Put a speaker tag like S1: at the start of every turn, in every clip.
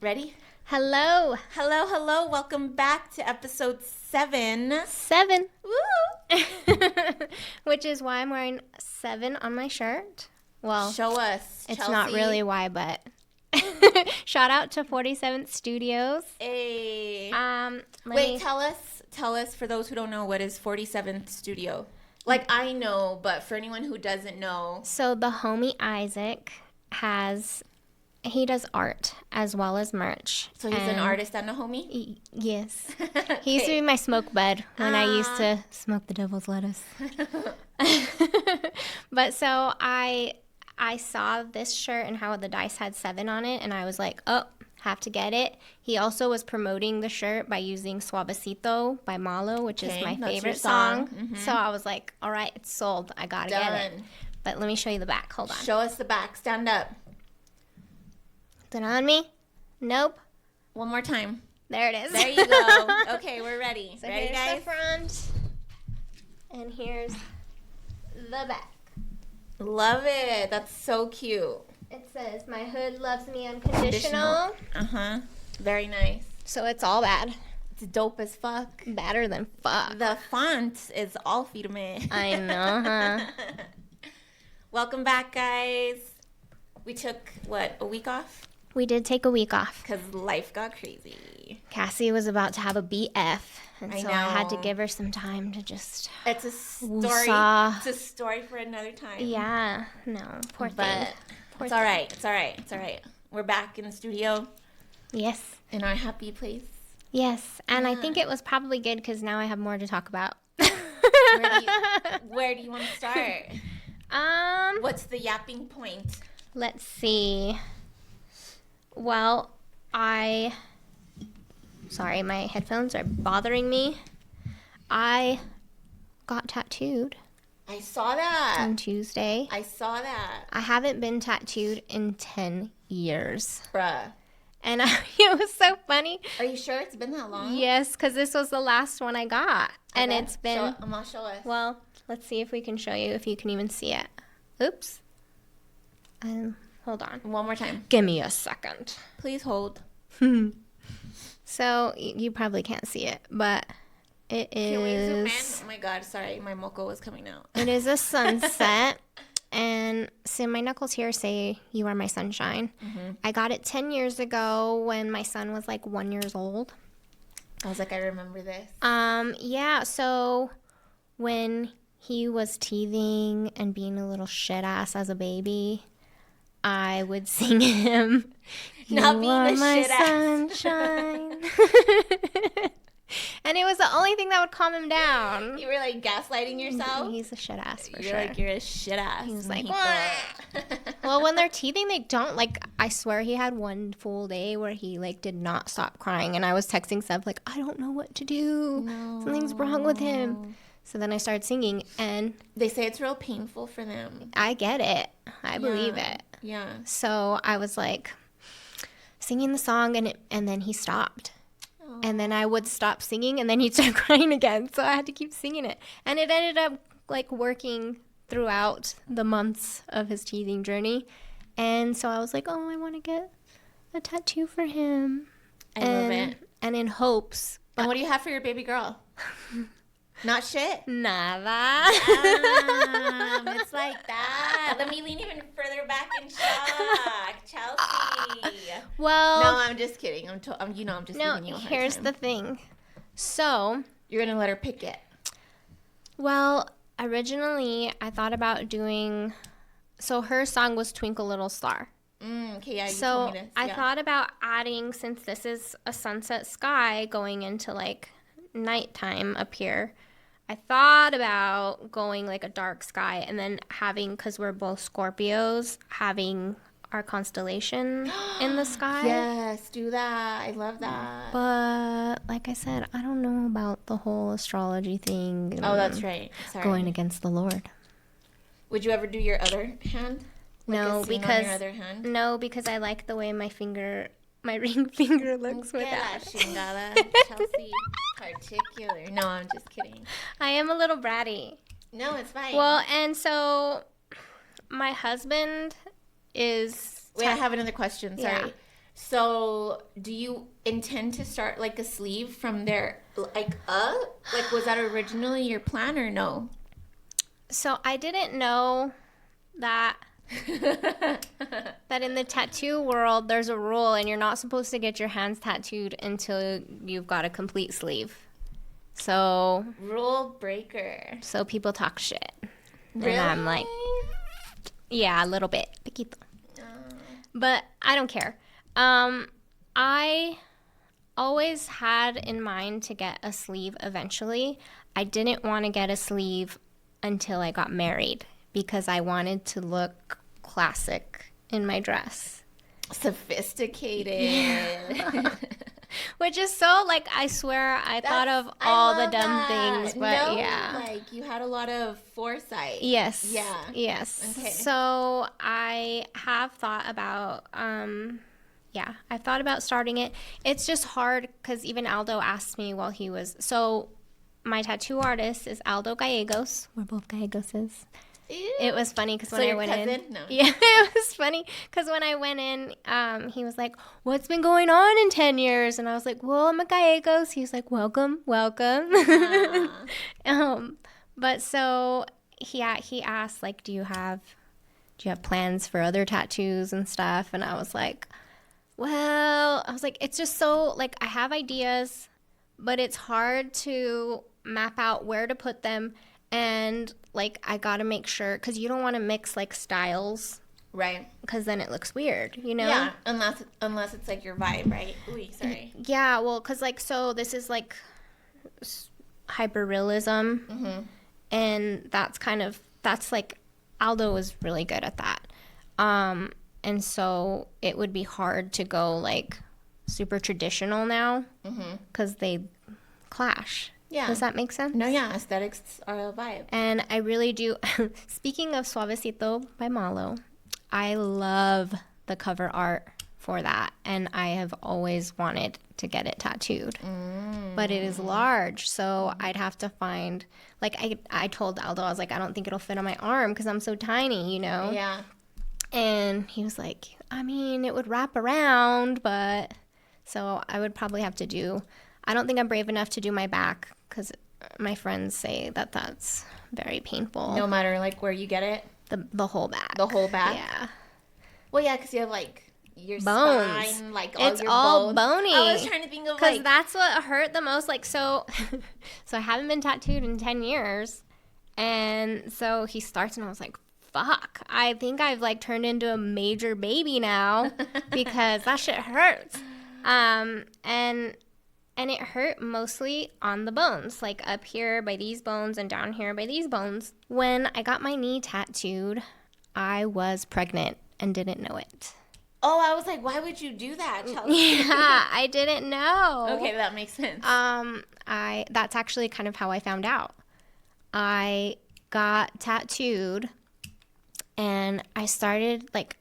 S1: Ready?
S2: Hello.
S1: Hello. Welcome back to episode 7.
S2: 7.
S1: Woo!
S2: Which is why I'm wearing 7 on my shirt. Well,
S1: show us.
S2: It's
S1: Chelsea.
S2: not really why, but shout out to 47th Studios.
S1: Hey.
S2: Wait,
S1: tell us for those who don't know, what is 47th Studio? Like, I know, but for anyone who doesn't know.
S2: So the homie Isaac he does art as well as merch.
S1: So he's an artist and a homie?
S2: Yes. He used to be my smoke bud when I used to smoke the devil's lettuce. But so I saw this shirt and how the dice had 7 on it, and I was like, oh, have to get it. He also was promoting the shirt by using Suavecito by Malo, which is my favorite song. Mm-hmm. So I was like, all right, it's sold. I got to get it. But let me show you the back. Hold on.
S1: Show us the back. Stand up.
S2: Is it on me? Nope.
S1: One more time.
S2: There it is.
S1: There you go. Okay, we're ready.
S2: So
S1: ready,
S2: here's
S1: guys?
S2: the front. And here's the back.
S1: Love it. That's so cute.
S2: It says, my hood loves me unconditional.
S1: Uh-huh. Very nice.
S2: So it's all bad.
S1: It's dope as fuck.
S2: Badder than fuck.
S1: The font is all firme.
S2: I know, huh?
S1: Welcome back, guys. We took, a week off?
S2: We did take a week off.
S1: Because life got crazy.
S2: Cassie was about to have a BF. And so I had to
S1: know.
S2: give her some time to just...
S1: It's a story.
S2: Woosah.
S1: It's a story for another time.
S2: Yeah. No. Poor thing.
S1: But
S2: Poor
S1: it's all right. It's all right. It's all right. We're back in the studio.
S2: Yes.
S1: In our happy place.
S2: Yes. And I think it was probably good because now I have more to talk about.
S1: Where do you want to start? What's the yapping point?
S2: Let's see. Well, sorry, my headphones are bothering me. I got tattooed
S1: I saw that.
S2: on Tuesday.
S1: I saw that.
S2: I haven't been tattooed in 10 years.
S1: Bruh.
S2: And it was so funny.
S1: Are you sure it's been that long?
S2: Yes, because this was the last one I got. And it's been...
S1: Show us.
S2: Well, let's see if we can show you, if you can even see it. Oops. Hold on.
S1: One more time.
S2: Give me a second.
S1: Please hold.
S2: So, you probably can't see it, but it is...
S1: Can we zoom in? Oh my god, sorry. My moco was coming out.
S2: It is a sunset. And so my knuckles here say, you are my sunshine. Mm-hmm. I got it 10 years ago when my son was like 1 year old.
S1: I was like, I remember this.
S2: Yeah, so when he was teething and being a little shit ass as a baby, I would sing him,
S1: Not
S2: you
S1: being
S2: are
S1: a
S2: my
S1: shit ass.
S2: sunshine. And it was the only thing that would calm him down.
S1: You were like gaslighting yourself?
S2: He's a shit ass for
S1: You're
S2: sure.
S1: like, you're a shit ass.
S2: He was like, well, when they're teething, they don't, like, I swear he had one full day where he, like, did not stop crying. And I was texting Seb, like, I don't know what to do. No. Something's wrong with him. So then I started singing, and...
S1: They say it's real painful for them.
S2: I get it. I believe it.
S1: Yeah.
S2: So I was, like, singing the song, and then he stopped. Aww. And then I would stop singing, and then he'd start crying again. So I had to keep singing it. And it ended up, like, working throughout the months of his teething journey. And so I was like, oh, I want to get a tattoo for him.
S1: I love it.
S2: And in hopes.
S1: And what do you have for your baby girl? Not shit.
S2: Nada.
S1: It's like that. Let me lean even further back in shock. Chelsea.
S2: Well.
S1: No, I'm just kidding. I'm just giving you a hard time.
S2: Here's the thing. So.
S1: You're going to let her pick it.
S2: Well, originally I thought about doing, so her song was Twinkle Little Star.
S1: Okay, yeah, you
S2: so
S1: told me this.
S2: I thought about adding, since this is a sunset sky going into like nighttime up here, I thought about going like a dark sky and then having, because we're both Scorpios, having our constellation in the sky.
S1: Yes, do that. I love that.
S2: But like I said, I don't know about the whole astrology thing.
S1: Oh, that's right. Sorry.
S2: Going against the Lord.
S1: Would you ever do your other hand?
S2: No, because
S1: your other hand?
S2: No, because I like the way my ring finger looks with that.
S1: Chingada, Chelsea, particular. No, I'm just kidding.
S2: I am a little bratty.
S1: No, it's fine.
S2: Well, and so my husband is...
S1: Wait, I have another question. Sorry.
S2: Yeah.
S1: So, do you intend to start like a sleeve from there, like up? Like, was that originally your plan or no?
S2: So I didn't know that in the tattoo world there's a rule, and you're not supposed to get your hands tattooed until you've got a complete sleeve. So
S1: Rule breaker.
S2: so people talk shit.
S1: Really?
S2: And I'm like, yeah, a little bit. Piquito. But I don't care. I always had in mind to get a sleeve eventually. I didn't want to get a sleeve until I got married because I wanted to look classic in my dress.
S1: Sophisticated.
S2: Yeah. Which is so, like, I swear I thought of all the dumb things, but
S1: no,
S2: yeah.
S1: Like, you had a lot of foresight.
S2: Yes.
S1: Yeah.
S2: Yes.
S1: Okay.
S2: So I have thought about, I thought about starting it. It's just hard because even Aldo asked me while he was, so my tattoo artist is Aldo Gallegos. We're both Gallegoses.
S1: Ew.
S2: It was funny because when
S1: So
S2: I
S1: your
S2: went
S1: cousin?
S2: in,
S1: No.
S2: yeah, it was funny because when I went in, he was like, "What's been going on in 10 years?" And I was like, "Well, I'm a Gallegos." He was like, "Welcome, welcome." But so he asked, like, do you have plans for other tattoos and stuff? And I was like, well, it's just so, like, I have ideas, but it's hard to map out where to put them. And, like, I got to make sure, because you don't want to mix, like, styles.
S1: Right.
S2: Because then it looks weird, you know?
S1: Yeah, unless it's, like, your vibe, right? Ooh, sorry.
S2: Yeah, well, because, like, so this is, like, hyperrealism.
S1: Mm-hmm.
S2: And that's, like, Aldo was really good at that. And so it would be hard to go, like, super traditional now. Because they clash.
S1: Yeah.
S2: Does that make sense?
S1: No, yeah, aesthetics are a vibe.
S2: And I really do. Speaking of Suavecito by Malo, I love the cover art for that. And I have always wanted to get it tattooed. But it is large. So I'd have to find, like, I told Aldo, I was like, I don't think it'll fit on my arm because I'm so tiny, you know?
S1: Yeah.
S2: And he was like, I mean, it would wrap around, but so I would probably have to do, I don't think I'm brave enough to do my back because my friends say that that's very painful.
S1: No matter, like, where you get it?
S2: The whole back.
S1: The whole back?
S2: Yeah.
S1: Well, yeah, because you have, like, your
S2: bones.
S1: spine, like, all
S2: it's
S1: your
S2: all
S1: bones.
S2: bony.
S1: I was trying to think of,
S2: because
S1: like...
S2: that's what hurt the most. Like, so I haven't been tattooed in 10 years. And so he starts and I was like, fuck, I think I've, like, turned into a major baby now because that shit hurts. And it hurt mostly on the bones, like up here by these bones and down here by these bones. When I got my knee tattooed, I was pregnant and didn't know it.
S1: Oh, I was like, why would you do that, Chelsea?
S2: Yeah, I didn't know.
S1: Okay, that makes sense.
S2: That's actually kind of how I found out. I got tattooed and I started, like,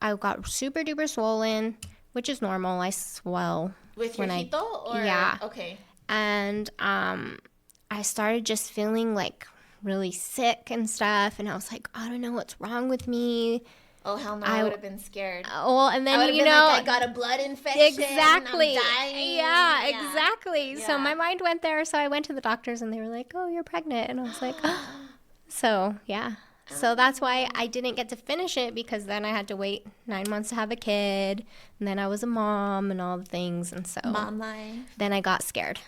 S2: I got super duper swollen, which is normal. I swell.
S1: With your hito? Or?
S2: Yeah.
S1: Okay.
S2: And I started just feeling, like, really sick and stuff. And I was like, I don't know what's wrong with me.
S1: Oh, hell no. I would have been scared.
S2: Well, and then,
S1: you know. Like, I got a blood infection.
S2: Exactly.
S1: And I'm dying.
S2: Yeah, exactly.
S1: Yeah.
S2: So my mind went there. So I went to the doctors and they were like, oh, you're pregnant. And I was like, oh. So, yeah. So that's why I didn't get to finish it because then I had to wait 9 months to have a kid. And then I was a mom and all the things. And so
S1: mom life.
S2: Then I got scared.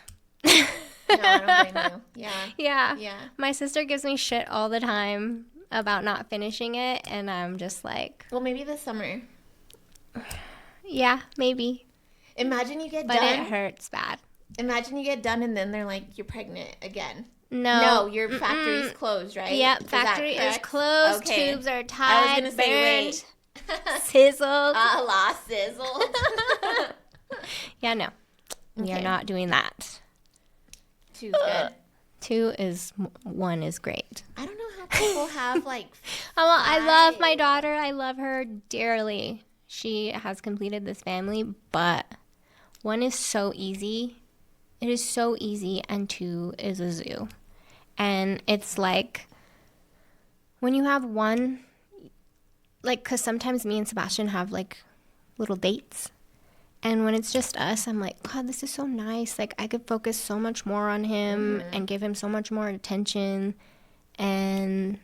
S1: No, I don't blame you. Yeah.
S2: Yeah. My sister gives me shit all the time about not finishing it. And I'm just like.
S1: Well, maybe this summer.
S2: Yeah, maybe.
S1: Imagine you get done.
S2: But it hurts bad.
S1: Imagine you get done and then they're like, you're pregnant again.
S2: No,
S1: your factory's closed, right?
S2: Yep, factory is closed. Okay. Tubes are tied,
S1: I was gonna say,
S2: burned, sizzled.
S1: Sizzled.
S2: Yeah, no. We are not doing that.
S1: 2's good.
S2: 1 is great.
S1: I don't know how people have, like,
S2: I love my daughter. I love her dearly. She has completed this family, but 1 is so easy. It is so easy, and 2 is a zoo. And it's like, when you have 1, like, because sometimes me and Sebastian have, like, little dates. And when it's just us, I'm like, God, this is so nice. Like, I could focus so much more on him and give him so much more attention. And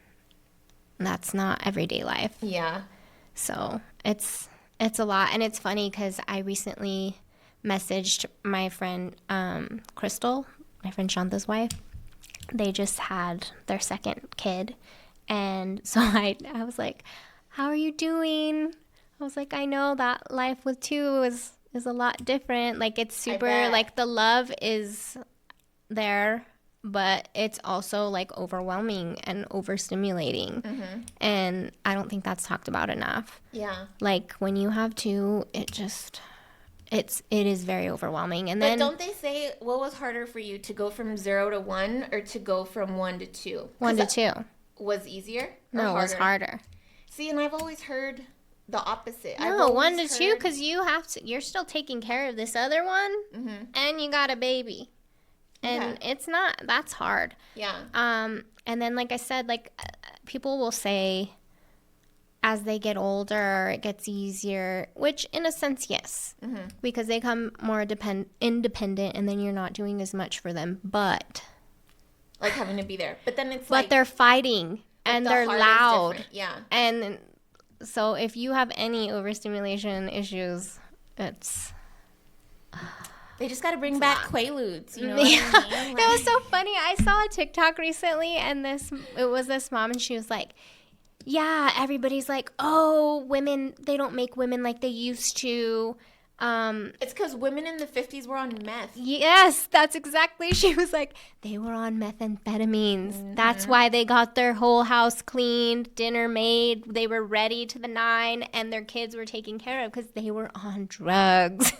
S2: that's not everyday life.
S1: Yeah.
S2: So it's a lot. And it's funny because I recently messaged my friend Crystal, my friend Shanta's wife. They just had their second kid. And so I was like, how are you doing? I was like, I know that life with two is a lot different. Like, it's super, like, the love is there, but it's also, like, overwhelming and overstimulating. And I don't think that's talked about enough.
S1: Yeah.
S2: Like, when you have two, it is very overwhelming. And
S1: but
S2: then
S1: don't they say, what was harder for you, to go from 0 to 1 or to go from 1 to 2?
S2: 1 to 2.
S1: Was easier?
S2: No, it was harder.
S1: See, and I've always heard the opposite.
S2: No, 1 to 2, because you're still taking care of this other one, and you got a baby, and that's hard.
S1: Yeah.
S2: And then, like I said, like, people will say, as they get older, it gets easier, which in a sense, yes, because they become more independent, and then you're not doing as much for them, but
S1: like having to be there. But then it's
S2: but they're fighting, and they're loud.
S1: Yeah.
S2: And so if you have any overstimulation issues, it's...
S1: They just got to bring back Quaaludes, you know
S2: yeah.
S1: what I mean? Like...
S2: It was so funny. I saw a TikTok recently, and it was this mom, and she was like, yeah, everybody's like, oh, women, they don't make women like they used to.
S1: It's because women in the 50s were on meth.
S2: Yes, that's exactly. She was like, they were on methamphetamines. That's why they got their whole house cleaned, dinner made. They were ready to the 9, and their kids were taken care of because they were on drugs.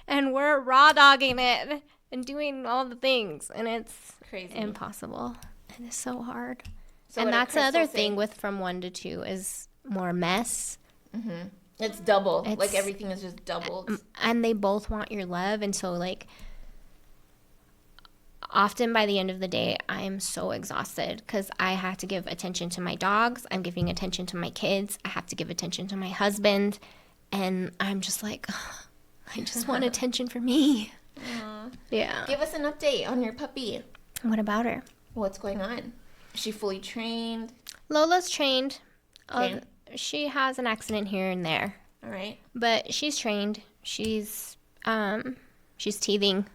S2: And we're raw dogging it and doing all the things, and it's
S1: crazy,
S2: impossible. It is so hard.
S1: So
S2: and that's the other thing with from 1 to 2 is more mess.
S1: It's double. Like, everything is just doubled.
S2: And they both want your love. And so, like, often by the end of the day, I am so exhausted because I have to give attention to my dogs. I'm giving attention to my kids. I have to give attention to my husband. And I'm just like, I just want attention for me. Yeah.
S1: Give us an update on your puppy.
S2: What about her?
S1: What's going on? Is she fully trained?
S2: Lola's trained.
S1: Okay.
S2: She has an accident here and there.
S1: All right.
S2: But she's trained. She's teething.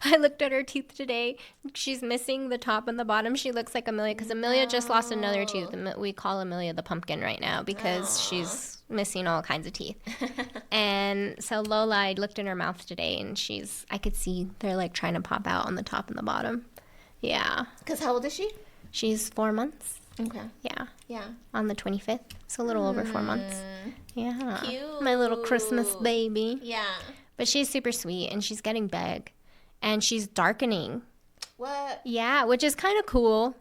S2: I looked at her teeth today. She's missing the top and the bottom. She looks like Amelia because Amelia just lost another tooth. We call Amelia the pumpkin right now because she's missing all kinds of teeth. And so Lola, I looked in her mouth today, and I could see they're like trying to pop out on the top and the bottom. Yeah.
S1: Because how old is she?
S2: She's 4 months.
S1: Okay.
S2: Yeah.
S1: Yeah.
S2: On the 25th. So a little over 4 months. Yeah.
S1: Cute.
S2: My little Christmas baby.
S1: Yeah.
S2: But she's super sweet, and she's getting big. And she's darkening.
S1: What?
S2: Yeah, which is kind of cool.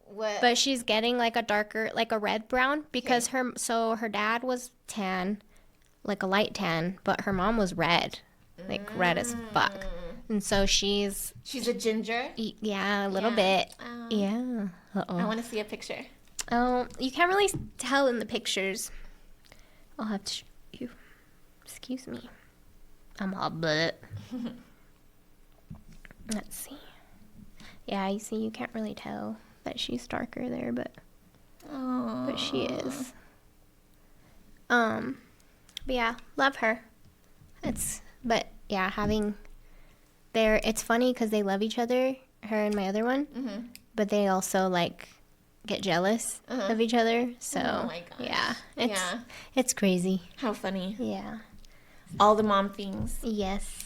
S1: What?
S2: But she's getting like a darker, like a red brown, because her dad was tan, like a light tan, but her mom was red, like red as fuck. And so she's
S1: a ginger?
S2: Yeah, a little bit. Yeah.
S1: I want to see a picture.
S2: Oh, you can't really tell in the pictures. I'll have to show you. Excuse me. I'm all but. Let's see. Yeah, you see, you can't really tell that she's darker there, but she is. But yeah, love her. It's funny because they love each other, her and my other one, but they also like get jealous of each other. So
S1: oh my gosh.
S2: Yeah, it's crazy.
S1: How funny.
S2: Yeah.
S1: All the mom things.
S2: Yes.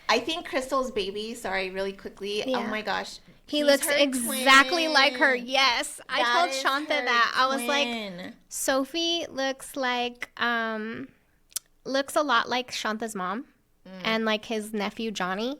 S1: I think Crystal's baby, sorry, really quickly.
S2: Yeah.
S1: Oh my gosh.
S2: He looks exactly
S1: twin.
S2: like her. Yes. I told Shanta that. I was like,
S1: twin.
S2: Sophie looks a lot like Shanta's mom and like his nephew Johnny.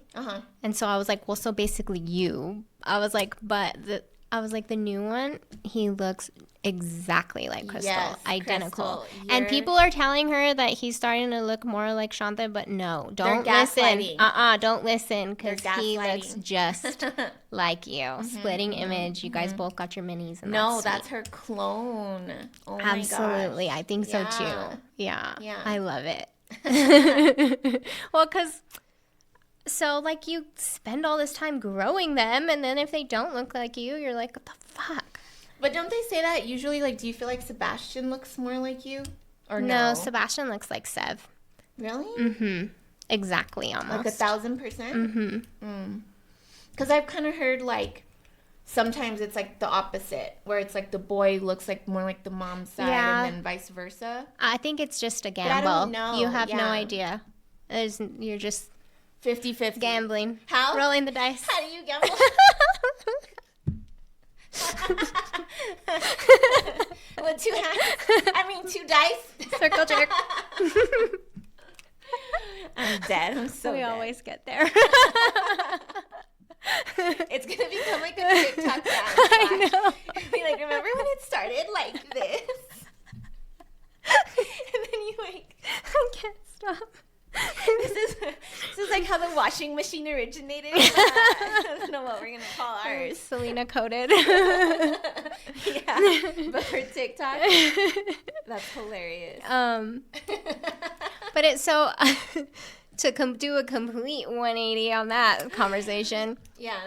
S2: And so I was like, well, so basically you. I was like, the new one, he looks exactly like Crystal.
S1: Yes,
S2: identical.
S1: Crystal,
S2: And people are telling her that he's starting to look more like Shanta, but no, don't
S1: They're
S2: listen.
S1: gaslighting.
S2: Don't listen because he
S1: gaslighting.
S2: looks just like you. Splitting image. You guys both got your minis. And
S1: No,
S2: that's
S1: her clone. Oh my
S2: Absolutely.
S1: gosh.
S2: I think so too. Yeah.
S1: Yeah.
S2: I love it. Well, because so like you spend all this time growing them, and then if they don't look like you, you're like, what the fuck?
S1: But don't they say that usually? Like, do you feel like Sebastian looks more like you, or
S2: No,
S1: no?
S2: Sebastian looks like Sev.
S1: Really?
S2: Mm-hmm. Exactly,
S1: Like
S2: almost.
S1: 1,000%.
S2: Mm-hmm.
S1: Because I've kind of heard like sometimes it's like the opposite, where it's like the boy looks like more like the mom's side,
S2: Yeah.
S1: and then vice versa.
S2: I think it's just a
S1: I
S2: gamble.
S1: don't know,
S2: You have no
S1: yeah.
S2: idea. You're just
S1: 50-50.
S2: gambling.
S1: How?
S2: Rolling the dice.
S1: How do you gamble? With 2 hands? I mean, 2 dice?
S2: Circle jerk.
S1: I'm dead. I'm so
S2: We
S1: dead.
S2: always get there.
S1: It's going to become like a TikTok dance.
S2: I know.
S1: Be like, remember when it started like this? And then you like,
S2: I can't stop.
S1: this is like how the washing machine originated. I don't know what we're going to call ours.
S2: Selena coded.
S1: Yeah, but for TikTok, that's hilarious.
S2: But it's so to do a complete 180 on that conversation.
S1: Yeah.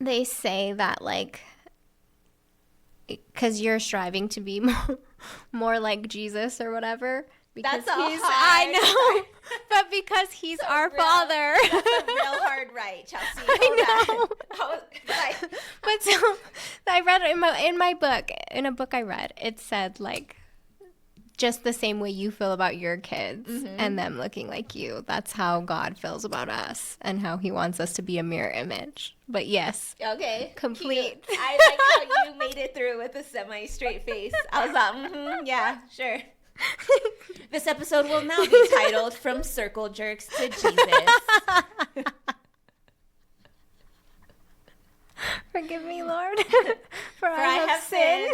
S2: They say that like because you're striving to be more like Jesus or whatever. Because
S1: That's a
S2: I
S1: hard
S2: know, but because he's our
S1: real.
S2: Father.
S1: That's a real hard right, Chelsea.
S2: I
S1: Hold on. Like,
S2: But so I read in my book, in a book I read, it said like just the same way you feel about your kids and them looking like you. That's how God feels about us and how he wants us to be a mirror image. But yes,
S1: okay.
S2: complete.
S1: Cute. I like how you made it through with a semi-straight face. I was like, yeah, sure. This episode will now be titled From Circle Jerks to Jesus.
S2: Forgive me, Lord, for
S1: I
S2: I
S1: have
S2: sinned.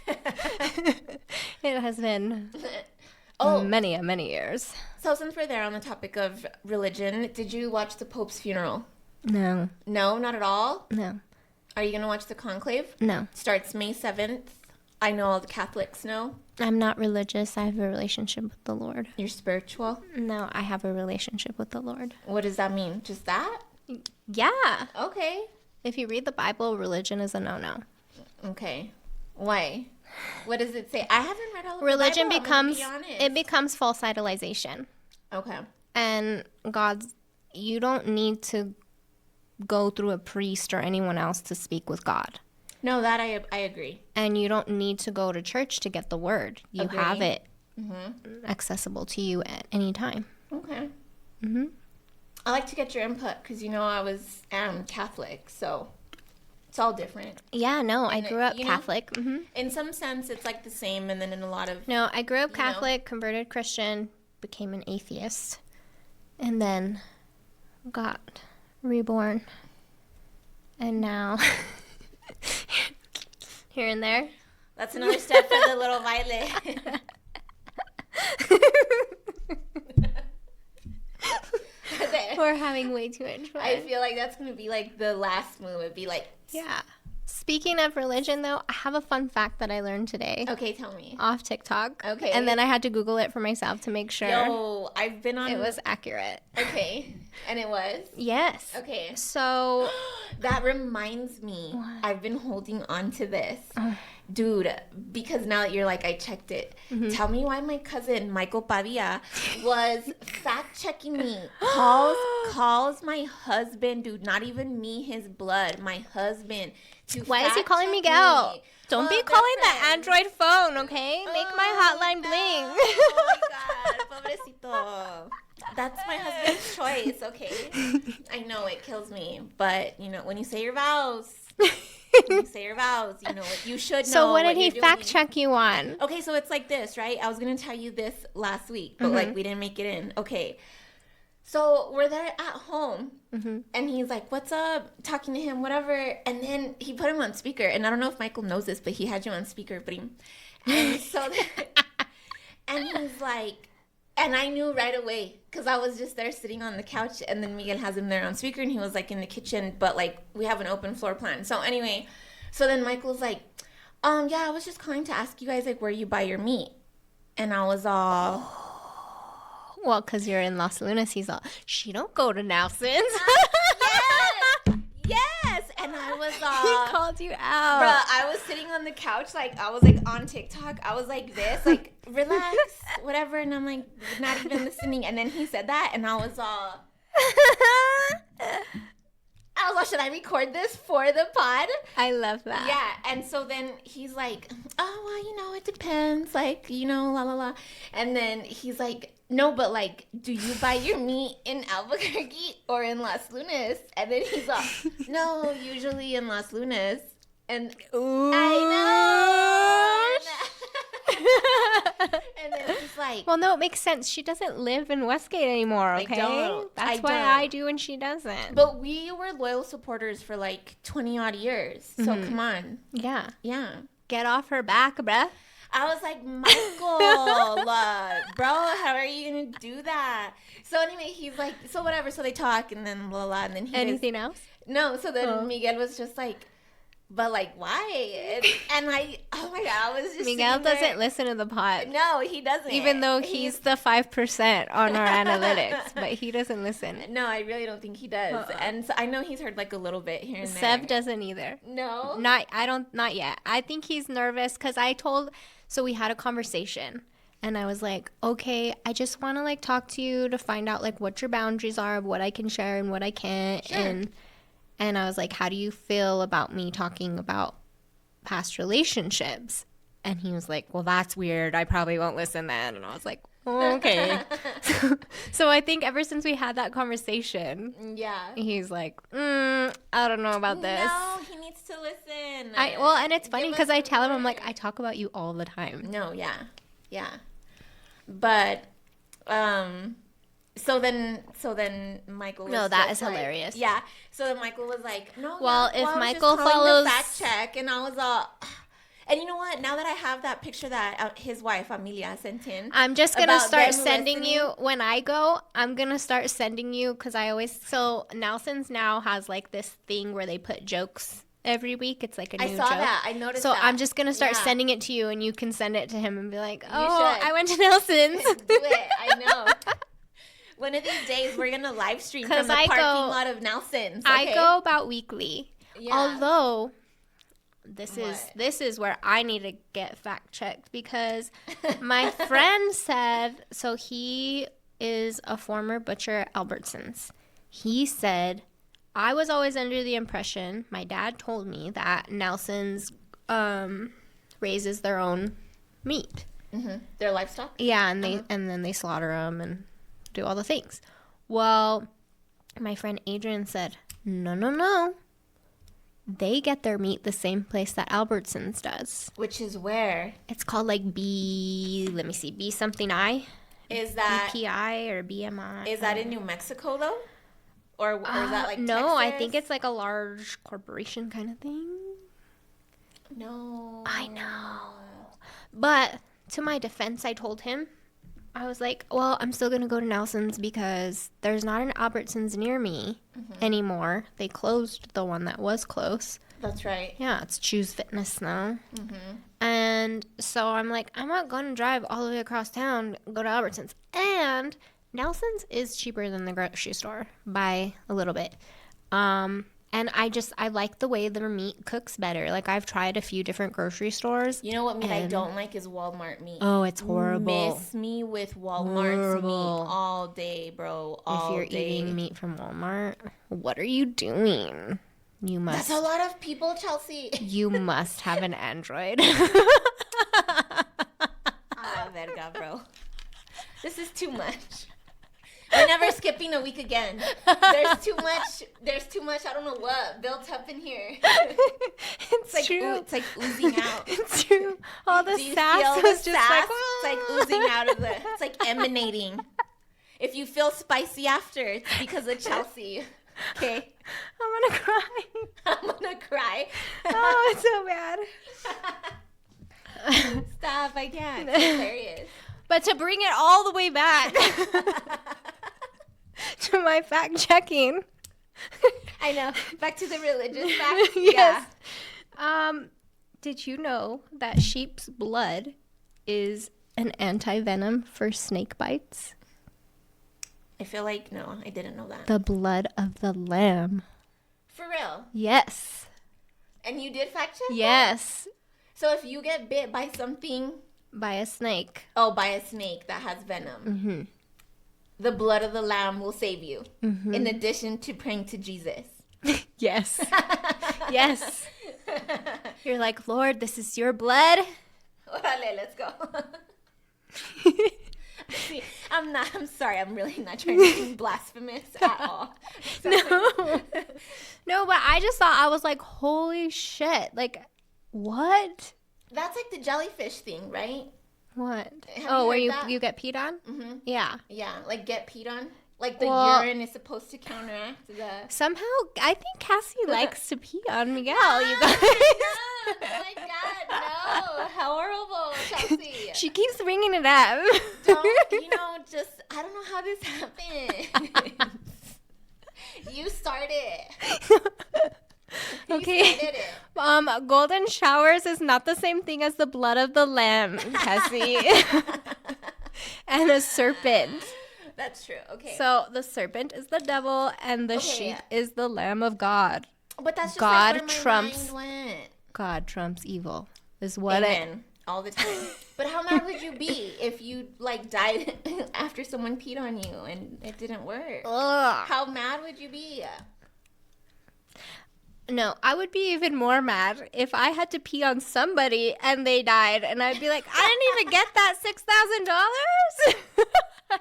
S1: sinned. Hey.
S2: It has been
S1: Oh,
S2: many years.
S1: so since we're there on the topic of religion, did you watch the Pope's funeral?
S2: No,
S1: No, not at all.
S2: no,
S1: Are you going to watch the conclave?
S2: no.
S1: Starts May 7th. I know all the Catholics know.
S2: I'm not religious. I have a relationship with the Lord.
S1: You're spiritual.
S2: No, I have a relationship with the Lord.
S1: What does that mean? Just that?
S2: Yeah.
S1: Okay.
S2: If you read the Bible, religion is a no-no.
S1: Okay. Why? What does it say? I haven't read all of
S2: Religion
S1: the Bible, I'm gonna
S2: becomes
S1: be
S2: it
S1: honest.
S2: becomes false idolization.
S1: Okay.
S2: And you don't need to go through a priest or anyone else to speak with God.
S1: No, that I agree.
S2: And you don't need to go to church to get the word. You
S1: Agree.
S2: have it accessible to you at any time.
S1: Okay.
S2: Mm-hmm.
S1: I like to get your input because I was Catholic, so it's all different.
S2: Yeah, no, I
S1: And
S2: grew up
S1: you know-
S2: Catholic.
S1: In some sense, it's like the same, and then in a lot of
S2: No, I grew up
S1: know.
S2: Catholic, converted Christian, became an atheist, and then got reborn. And now, here and there.
S1: that's another step for the little Violet. There.
S2: We're having way too much fun.
S1: I feel like that's gonna be like the last move. It'd be like,
S2: Yeah. Speaking of religion, though, I have a fun fact that I learned today
S1: okay, tell me.
S2: off TikTok.
S1: Okay.
S2: And then I had to Google it for myself to make sure
S1: Yo, I've been on.
S2: it was accurate.
S1: Okay, and it was.
S2: Yes.
S1: Okay.
S2: So,
S1: That reminds me.
S2: What?
S1: I've been holding on to this. Dude, because now that you're like, I checked it. Tell me why my cousin, Michael Pavia, was fact-checking me. Calls my husband, dude, not even me, his blood, my husband.
S2: why is he calling
S1: fact-check
S2: Miguel?
S1: me.
S2: Don't
S1: Well,
S2: be
S1: they're
S2: calling the
S1: friends.
S2: Android phone, okay? Make my hotline
S1: no.
S2: bling.
S1: Oh my god, pobrecito. That's my husband's choice, okay? I know it kills me, but when you say your vows, you should know.
S2: So what did he
S1: you're doing.
S2: fact check you on?
S1: Okay, so it's like this, right? I was gonna tell you this last week, but like we didn't make it in. Okay, so we're there at home, and he's like, "What's up?" Talking to him, whatever, and then he put him on speaker, and I don't know if Michael knows this, but he had you on speaker, but and so, and he's like. And I knew right away because I was just there sitting on the couch, and then Miguel has him there on speaker, and he was like in the kitchen, but like we have an open floor plan. So anyway, so then Michael's like, yeah, I was just calling to ask you guys like where you buy your meat, and I was all,
S2: Well, because you're in Los Lunas, he's all, she don't go to Nelson's.
S1: Yes. And I was
S2: he called you out.
S1: Bruh, I was sitting on the couch, like, I was, like, on TikTok. I was like this, like, relax, whatever. And I'm, like, not even listening. And then he said that, and I was all, should I record this for the pod?
S2: I love that.
S1: Yeah. And so then he's like, oh, well, it depends. Like, la, la, la. And then he's like, no, but, like, do you buy your meat in Albuquerque or in Las Lunas? And then he's like, no, usually in Las Lunas. And
S2: Ooh.
S1: I know. And then he's like,
S2: well, no, it makes sense. She doesn't live in Westgate anymore, okay? That's why I do and she doesn't.
S1: But we were loyal supporters for, like, 20-odd years. So, come on.
S2: Yeah.
S1: Yeah.
S2: Get off her back, bruh.
S1: I was like, Michael, bro, how are you going to do that? So anyway, he's like, so whatever. So they talk and then blah, blah, and then he
S2: Anything else?
S1: No, so then Miguel was just like, but like, why? And I, oh my God, I was just
S2: Miguel doesn't listen to the pod.
S1: No, he doesn't.
S2: Even though he's the 5% on our analytics, but he doesn't listen.
S1: No, I really don't think he does. And so I know he's heard like a little bit here and there.
S2: Seb doesn't either.
S1: No?
S2: Not yet. I think he's nervous because so we had a conversation. And I was like, okay, I just want to like talk to you to find out like what your boundaries are of what I can share and what I can't.
S1: Sure.
S2: And I was like, how do you feel about me talking about past relationships? And he was like, well, that's weird. I probably won't listen then. And I was like, oh, okay. So I think ever since we had that conversation, he's like, I don't know about this.
S1: No, he needs to listen.
S2: And it's funny because I tell him, I'm like, I talk about you all the time.
S1: No, yeah. But, So then Michael was
S2: that is
S1: like,
S2: hilarious.
S1: Yeah. So then Michael was like, no.
S2: Well,
S1: if
S2: Michael follows
S1: fact check, and I was all, and you know what? Now that I have that picture that his wife Amelia sent in,
S2: I'm just gonna start sending you when I go. I'm gonna start sending you because so Nelson's now has like this thing where they put jokes every week. It's like a new joke.
S1: I saw that. I noticed that.
S2: So I'm just gonna start sending it to you, and you can send it to him and be like, oh, I went to Nelson's.
S1: Do it. I know. One of these days, we're going to live stream from the parking lot of Nelson's. Okay?
S2: I go about weekly.
S1: Yeah.
S2: Although, this is where I need to get fact checked because my friend said, so he is a former butcher at Albertsons. He said, I was always under the impression, my dad told me, that Nelson's raises their own meat.
S1: Mm-hmm. Their livestock?
S2: Yeah, and then they slaughter them and do all the things. Well, my friend Adrian said, no. They get their meat the same place that Albertsons does.
S1: Which is where?
S2: It's called like B something I.
S1: Is that
S2: BPI or BMI?
S1: Is that in New Mexico though? Or is that like
S2: no,
S1: Texas?
S2: I think it's like a large corporation kind of thing.
S1: No.
S2: I know. But to my defense, I told him, I was like, well, I'm still going to go to Nelson's because there's not an Albertsons near me anymore. They closed the one that was close.
S1: That's right.
S2: Yeah, it's Choose Fitness now. Mm-hmm. And so I'm like, I'm not going to drive all the way across town, go to Albertsons. And Nelson's is cheaper than the grocery store by a little bit. And I like the way their meat cooks better. Like, I've tried a few different grocery stores.
S1: You know what meat I don't like is Walmart meat.
S2: Oh, it's horrible.
S1: Miss me with Walmart's meat all day, bro. All day.
S2: If you're eating meat from Walmart, what are you doing? You must.
S1: That's a lot of people, Chelsea.
S2: You must have an Android.
S1: Ah, verga, bro. This is too much. We're never skipping a week again. There's too much, I don't know what, built up in here.
S2: It's like, true.
S1: It's like oozing out.
S2: It's true. All the sass was just
S1: sass?
S2: like,
S1: it's like oozing out of it's like emanating. If you feel spicy after, it's because of Chelsea. Okay?
S2: I'm gonna cry.
S1: I'm gonna cry.
S2: Oh, it's so bad.
S1: Stop, I can't. It's hilarious.
S2: But to bring it all the way back to my fact checking.
S1: I know. Back to the religious fact.
S2: Yes. Yeah. Did you know that sheep's blood is an anti-venom for snake bites?
S1: I feel like, no, I didn't know that.
S2: The blood of the lamb.
S1: For real?
S2: Yes.
S1: And you did fact check
S2: Yes.
S1: that? So if you get bit by something...
S2: By a snake.
S1: Oh, by a snake that has venom.
S2: Mm-hmm.
S1: The blood of the lamb will save you.
S2: Mm-hmm.
S1: In addition to praying to Jesus.
S2: Yes. Yes. You're like, Lord, this is your blood.
S1: Orale, let's go. See, I'm sorry. I'm really not trying to be blasphemous at all.
S2: No. No, but I just thought, I was like, holy shit. Like, what?
S1: That's like the jellyfish thing, right?
S2: What?
S1: Have
S2: Where
S1: you heard
S2: you get peed on?
S1: Mm-hmm.
S2: Yeah.
S1: Yeah, like get peed on. Like the urine is supposed to counteract the...
S2: Somehow, I think Cassie likes to pee on Miguel, you
S1: No,
S2: guys.
S1: oh my God, no. How horrible, Chelsea.
S2: She keeps bringing it up.
S1: Just, I don't know how this happened. You started.
S2: Okay. Golden showers is not the same thing as the blood of the lamb, Cassie. And a serpent.
S1: That's true. Okay.
S2: So the serpent is the devil, and the sheep is the Lamb of God.
S1: But that's just
S2: God
S1: like where
S2: trumps.
S1: my mind went.
S2: God trumps evil. Is what
S1: Amen. All the time. But how mad would you be if you like died after someone peed on you and it didn't work?
S2: Ugh.
S1: How mad would you be?
S2: No, I would be even more mad if I had to pee on somebody and they died, and I'd be like, I didn't even get that $6,000.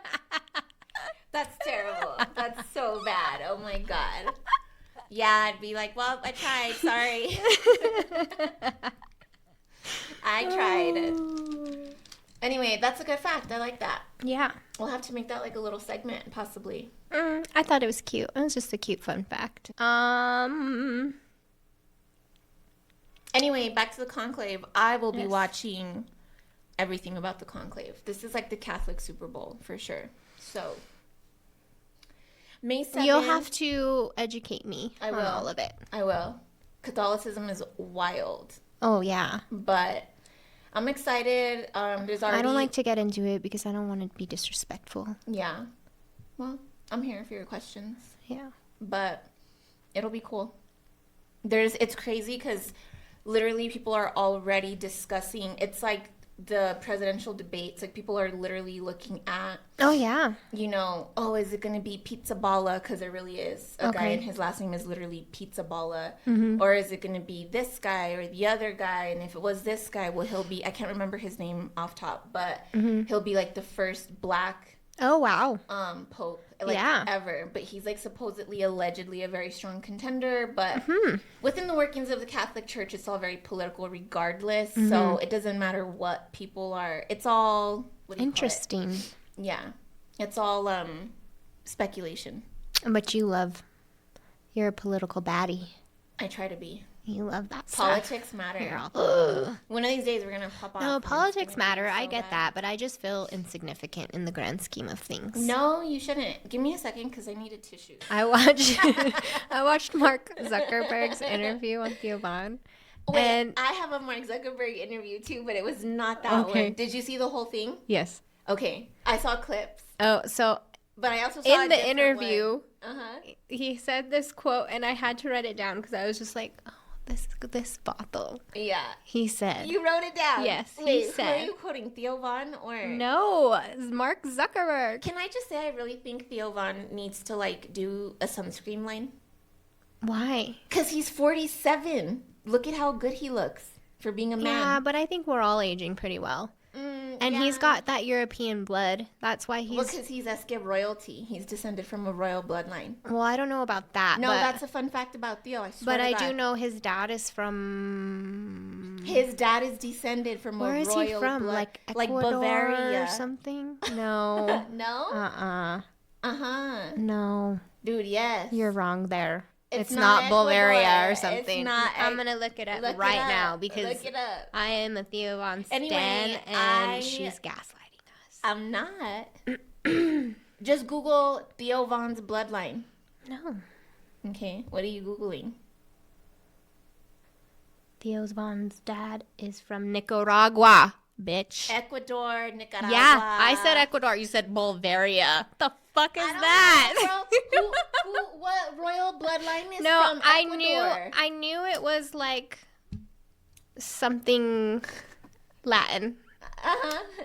S1: That's terrible. That's so bad. Oh my God. Yeah, I'd be like, well, I tried. Sorry. I tried. Anyway, that's a good fact. I like that.
S2: Yeah.
S1: We'll have to make that like a little segment, possibly.
S2: I thought it was cute. It was just a cute fun fact.
S1: Anyway, back to the conclave. I will be watching everything about the conclave. This is like the Catholic Super Bowl for sure. So, May 7th.
S2: You'll have to educate me on all of it.
S1: I will. Catholicism is wild.
S2: Oh, yeah.
S1: But I'm excited. There's already...
S2: I don't like to get into it because I don't want to be disrespectful.
S1: Yeah. Well, I'm here for your questions.
S2: Yeah.
S1: But it'll be cool. It's crazy because literally people are already discussing. It's like the presidential debates. Like people are literally looking at...
S2: Oh, yeah.
S1: Is it going to be Pizza Balla? Because there really is a guy and his last name is literally Pizza Balla. Mm-hmm. Or is it going to be this guy or the other guy? And if it was this guy, well, he'll be... I can't remember his name off top, but he'll be like the first black...
S2: Oh, wow.
S1: Pope, ever. But he's like supposedly, allegedly a very strong contender. But within the workings of the Catholic Church, it's all very political regardless. Mm-hmm. So it doesn't matter what people are. It's all...
S2: Interesting.
S1: Yeah. It's all speculation.
S2: But you're a political baddie.
S1: I try to be.
S2: You love that
S1: Politics
S2: stuff.
S1: matter. One of these days we're going to pop off.
S2: No, politics matter. I get that. But I just feel insignificant in the grand scheme of things.
S1: No, you shouldn't. Give me a second because I need a tissue.
S2: I watched Mark Zuckerberg's interview on Theo Von.
S1: Wait, and I have a Mark Zuckerberg interview too, but it was not that one. Did you see the whole thing?
S2: Yes.
S1: Okay. I saw clips.
S2: Oh, so...
S1: But I also saw
S2: in the interview,
S1: one.
S2: He said this quote, and I had to write it down because I was just like, oh, this bottle.
S1: Yeah.
S2: He said.
S1: You wrote it down?
S2: Yes,
S1: Wait,
S2: he said.
S1: Who are you quoting, Theo Von or?
S2: No, it's Mark Zuckerberg.
S1: Can I just say I really think Theo Von needs to, like, do a sunscreen line?
S2: Why?
S1: Because he's 47. Look at how good he looks for being a man.
S2: Yeah, but I think we're all aging pretty well. And he's got that European blood. That's why he's...
S1: Well, because he's Esquib royalty. He's descended from a royal bloodline.
S2: Well, I don't know about that.
S1: No, that's a fun fact about Theo. I swear
S2: But
S1: to
S2: I
S1: God.
S2: do know his dad is from...
S1: His dad is descended from
S2: Where
S1: a royal
S2: is he from?
S1: blood.
S2: Like Ecuador
S1: Bavaria
S2: or something? No.
S1: No? Uh-huh.
S2: No.
S1: Dude, yes.
S2: You're wrong there. It's
S1: not
S2: not Bavaria
S1: Ecuador.
S2: or something.
S1: It's not.
S2: I'm going to look it up now because
S1: look it up.
S2: I am a Theo Von stan
S1: Anyway,
S2: and she's gaslighting us.
S1: I'm not. Just Google Theo Von's bloodline.
S2: No.
S1: Okay, what are you Googling?
S2: Theo Von's dad is from Nicaragua. bitch.
S1: Ecuador, Nicaragua.
S2: Yeah, I said Ecuador. You said Bulgaria. The fuck is that?
S1: Know, bro. What royal bloodline is from Ecuador?
S2: I knew it was like something Latin.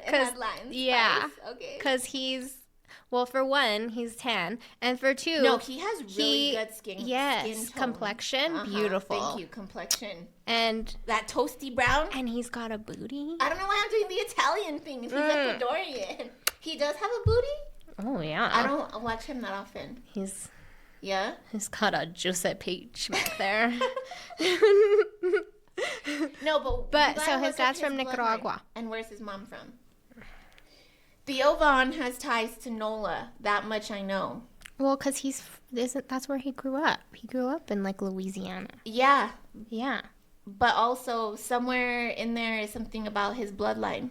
S1: It has Latin spice.
S2: Yeah.
S1: Okay.
S2: Because well, for one, he's tan. And for two...
S1: No, he has really good skin
S2: Yes,
S1: tone.
S2: complexion, beautiful.
S1: Thank you, complexion.
S2: And...
S1: that toasty brown.
S2: And he's got a booty.
S1: I don't know why I'm doing the Italian thing. He's Ecuadorian. He does have a booty?
S2: Oh, yeah.
S1: I don't watch him that often. Yeah?
S2: He's got a Giuseppe Peach back there.
S1: No,
S2: but so his dad's from Nicaragua.
S1: Line. And where's his mom from? Theo Von has ties to NOLA. That much I know.
S2: Well, because that's where he grew up. He grew up in, like, Louisiana.
S1: Yeah.
S2: Yeah.
S1: But also, somewhere in there is something about his bloodline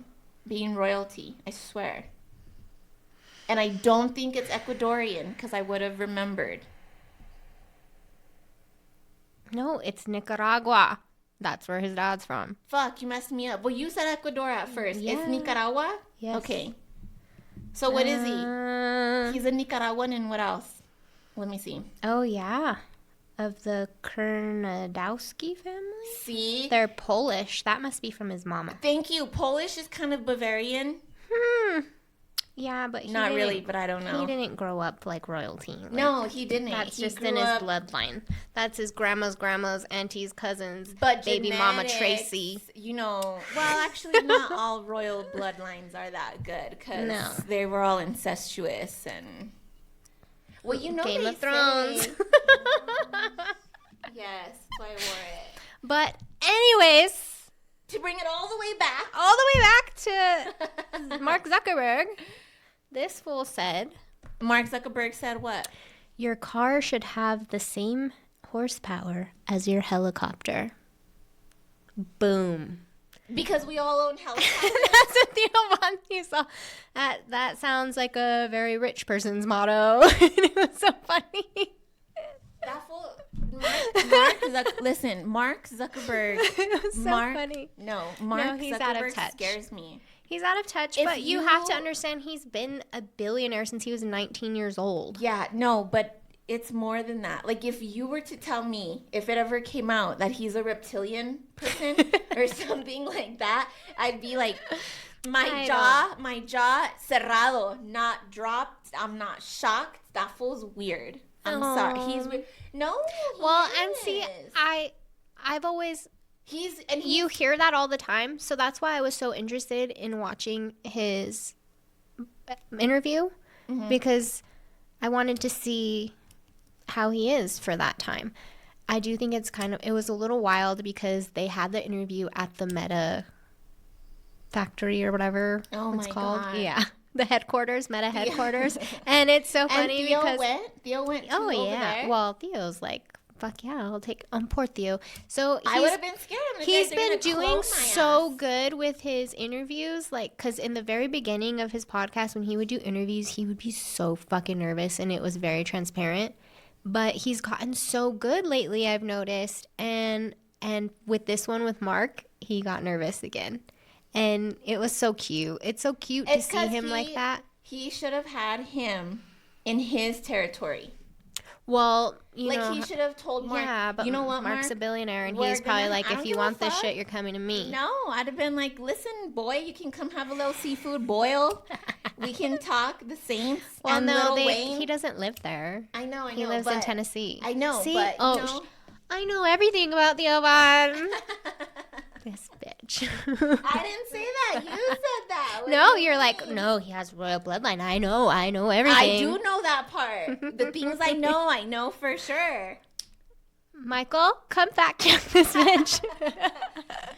S1: being royalty. I swear. And I don't think it's Ecuadorian, because I would have remembered.
S2: No, it's Nicaragua. That's where his dad's from.
S1: Fuck, you messed me up. Well, you said Ecuador at first. Yeah. It's Nicaragua?
S2: Yes.
S1: Okay. So what is he? He's a Nicaraguan, and what else? Let me see.
S2: Oh, yeah. Of the Kernadowski family?
S1: See?
S2: They're Polish. That must be from his mama.
S1: Thank you. Polish is kind of Bavarian.
S2: Yeah, but
S1: not really, but I don't know.
S2: He didn't grow up like royalty. Like,
S1: no, he didn't.
S2: That's just in his bloodline. That's his grandma's, aunties, cousins,
S1: but
S2: baby mama Tracy.
S1: You know, well, actually, not all royal bloodlines are that good because they were all incestuous and. Well, you know,
S2: Game of Thrones.
S1: Yes, that's why I wore it.
S2: But anyways,
S1: to bring it all the way back
S2: to Mark Zuckerberg, this fool said.
S1: Mark Zuckerberg said what?
S2: Your car should have the same horsepower as your helicopter. Boom.
S1: Because we all own helicopters.
S2: That's what Theo Von saw. That sounds like a very rich person's motto. It was so funny.
S1: That fool. Listen, Mark Zuckerberg.
S2: It was so funny.
S1: Mark
S2: he's
S1: Zuckerberg
S2: out of touch.
S1: Scares me.
S2: He's out of touch, but you have to understand he's been a billionaire since he was 19 years old.
S1: Yeah, no, but it's more than that. Like, if you were to tell me, if it ever came out that he's a reptilian person or something like that, I'd be like, my jaw cerrado, not dropped. I'm not shocked. That fool's weird. I'm sorry. He's weird. No.
S2: And see, I've always.
S1: He's
S2: you hear that all the time, so that's why I was so interested in watching his interview because I wanted to see how he is for that time. I do think it was a little wild because they had the interview at the Meta factory or whatever it's called.
S1: God.
S2: Yeah. The headquarters, Meta headquarters. And it's so funny because
S1: Theo went
S2: over
S1: there.
S2: Well, Theo's like, fuck yeah, poor Theo. So
S1: I would have been scared.
S2: He's been doing so good with his interviews, like, because in the very beginning of his podcast, when he would do interviews, he would be so fucking nervous, and it was very transparent. But he's gotten so good lately, I've noticed, and with this one with Mark, he got nervous again, and it was so cute. It's so cute to see him like that.
S1: He should have had him in his territory.
S2: Well, you know,
S1: he should have told Mark. Yeah,
S2: but
S1: you know what,
S2: Mark's a billionaire, and he's probably like, if you want this shit, you're coming to me.
S1: No, I'd have been like, listen, boy, you can come have a little seafood boil. We can talk the Saints.
S2: Well,
S1: and
S2: no,
S1: Wayne.
S2: He doesn't live there.
S1: I know.
S2: He lives in Tennessee.
S1: I know.
S2: See?
S1: But
S2: I know everything about Theo Von. This bitch.
S1: I didn't say that. You said that.
S2: No, you're like, no, he has royal bloodline. I know everything.
S1: I do know that part. The things I know for sure.
S2: Michael, come fact check this bitch.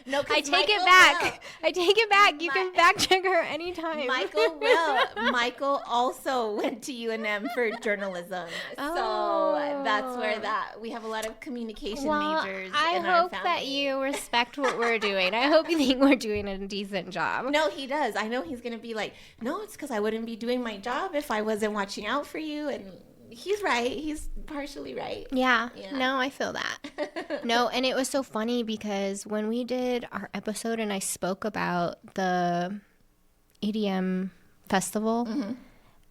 S1: No,
S2: I take it back. I take it back. You can fact check her anytime.
S1: Michael will. Michael also went to UNM for journalism. So that's where we have a lot of communication majors
S2: I
S1: in our
S2: hope
S1: family.
S2: that you respect what we're doing. I hope you think we're doing a decent job.
S1: No, he does. I know he's going to be like, no, it's because I wouldn't be doing my job if I wasn't watching out for you. And he's right. He's partially right.
S2: Yeah. No, I feel that. No, and it was so funny because when we did our episode and I spoke about the EDM festival,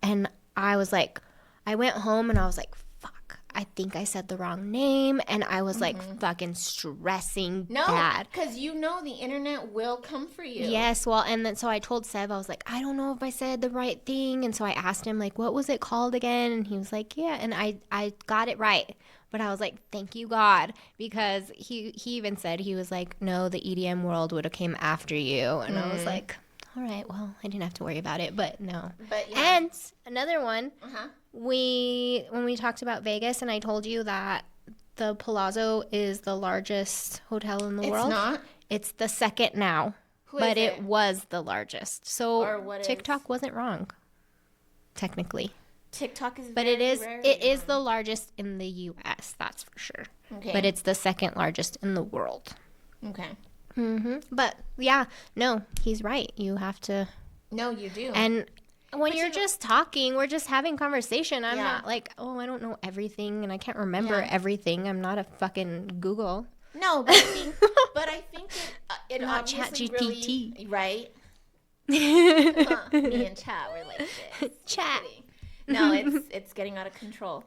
S2: and I was like, I went home and I was like, fuck, I think I said the wrong name, and I was like fucking stressing bad.
S1: Because the internet will come for you.
S2: Yes, well, and then so I told Sev, I was like, I don't know if I said the right thing, and so I asked him, like, what was it called again? And he was like, yeah, and I got it right. But I was like, thank you, God, because he even said, he was like, no, the EDM world would have came after you. And I was like, all right, well, I didn't have to worry about it, but no.
S1: But yeah.
S2: And another one, when we talked about Vegas and I told you that the Palazzo is the largest hotel in the world.
S1: It's not?
S2: It's the second now. But it was the largest. So TikTok wasn't wrong, technically.
S1: TikTok is
S2: but it is the largest in the US, that's for sure. Okay. But it's the second largest in the world.
S1: Okay.
S2: But yeah, no, he's right. You have to.
S1: No, you do.
S2: And when you're just talking, we're just having conversation. I'm not like, oh, I don't know everything and I can't remember everything. I'm not a fucking Google.
S1: No, but I think it
S2: not
S1: obviously
S2: ChatGPT,
S1: really, right? Me and Chat were like this.
S2: Chat.
S1: No, it's getting out of control.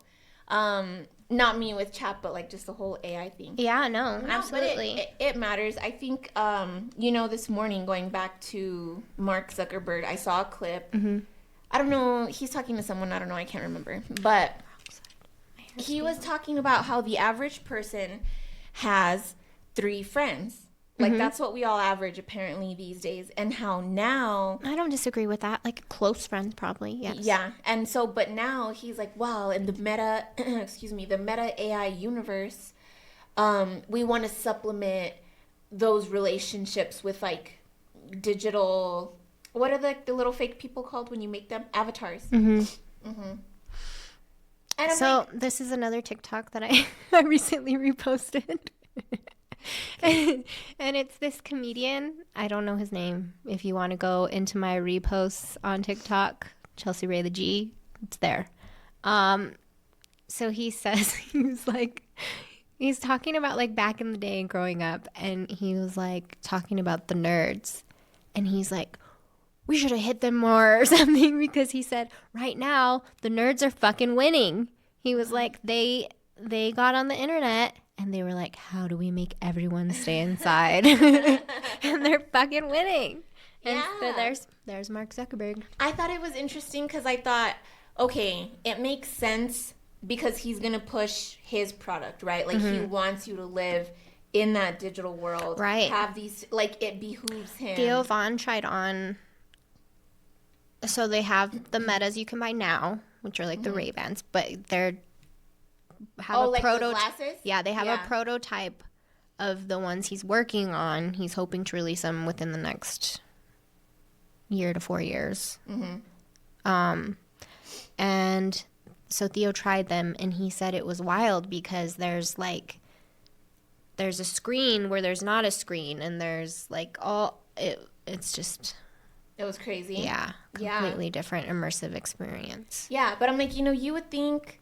S1: Not me with Chat, but like just the whole AI thing.
S2: Yeah, no, absolutely.
S1: It matters. I think, this morning, going back to Mark Zuckerberg, I saw a clip. I don't know. He's talking to someone. I don't know. I can't remember. But he was talking about how the average person has 3 friends. Like, that's what we all average, apparently, these days. And how now...
S2: I don't disagree with that. Like, close friends, probably, yes.
S1: Yeah. And so, but now, he's like, wow, in the meta... the meta AI universe, we want to supplement those relationships with, like, digital... What are the little fake people called when you make them? Avatars. And
S2: so, this is another TikTok that I recently reposted. And it's this comedian. I don't know his name. If you want to go into my reposts on TikTok, Chelsea Ray the G, it's there. So he says, he's talking about like back in the day and growing up, and he was like talking about the nerds, and he's like, we should have hit them more or something, because he said right now the nerds are fucking winning. He was like, they got on the internet and they were like, how do we make everyone stay inside? And they're fucking winning. And so there's Mark Zuckerberg.
S1: I thought it was interesting because I thought, okay, it makes sense because he's going to push his product, right? Like, he wants you to live in that digital world.
S2: Right.
S1: Have these, like, it behooves him.
S2: Theo Von tried on, so they have the Metas you can buy now, which are like the Ray-Bans, but they're have a
S1: like the glasses?
S2: Yeah, they have a prototype of the ones he's working on. He's hoping to release them within the next year to 4 years. And so Theo tried them, and he said it was wild because there's a screen where there's not a screen, and there's like it's just...
S1: It was crazy.
S2: Yeah, completely different immersive experience.
S1: Yeah, but I'm like, you would think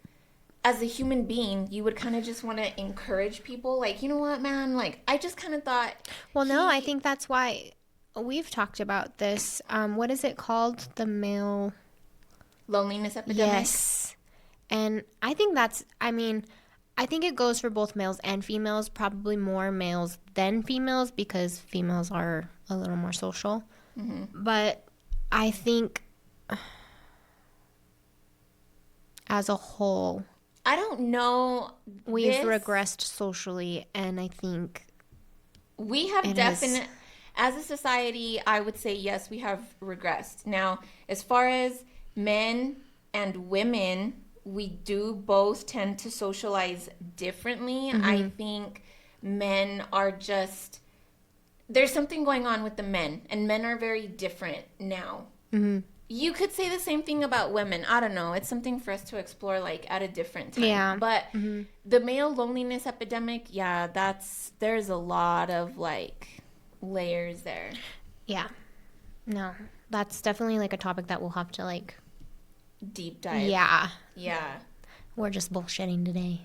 S1: as a human being, you would kind of just want to encourage people. Like, you know what, man? Like, I just kind of thought...
S2: Well, no, I think that's why we've talked about this. What is it called? The male...
S1: Loneliness epidemic?
S2: Yes. And I think I think it goes for both males and females. Probably more males than females because females are a little more social. But I think as a whole...
S1: I don't know.
S2: We've regressed socially, and I think
S1: we have definitely, as a society, I would say yes, we have regressed. Now, as far as men and women, we do both tend to socialize differently. I think men are just, there's something going on with the men, and men are very different now. You could say the same thing about women. I don't know. It's something for us to explore, like, at a different time.
S2: Yeah.
S1: But the male loneliness epidemic, there's a lot of, like, layers there.
S2: Yeah. No. That's definitely, like, a topic that we'll have to, like...
S1: Deep dive.
S2: Yeah.
S1: Yeah.
S2: We're just bullshitting today.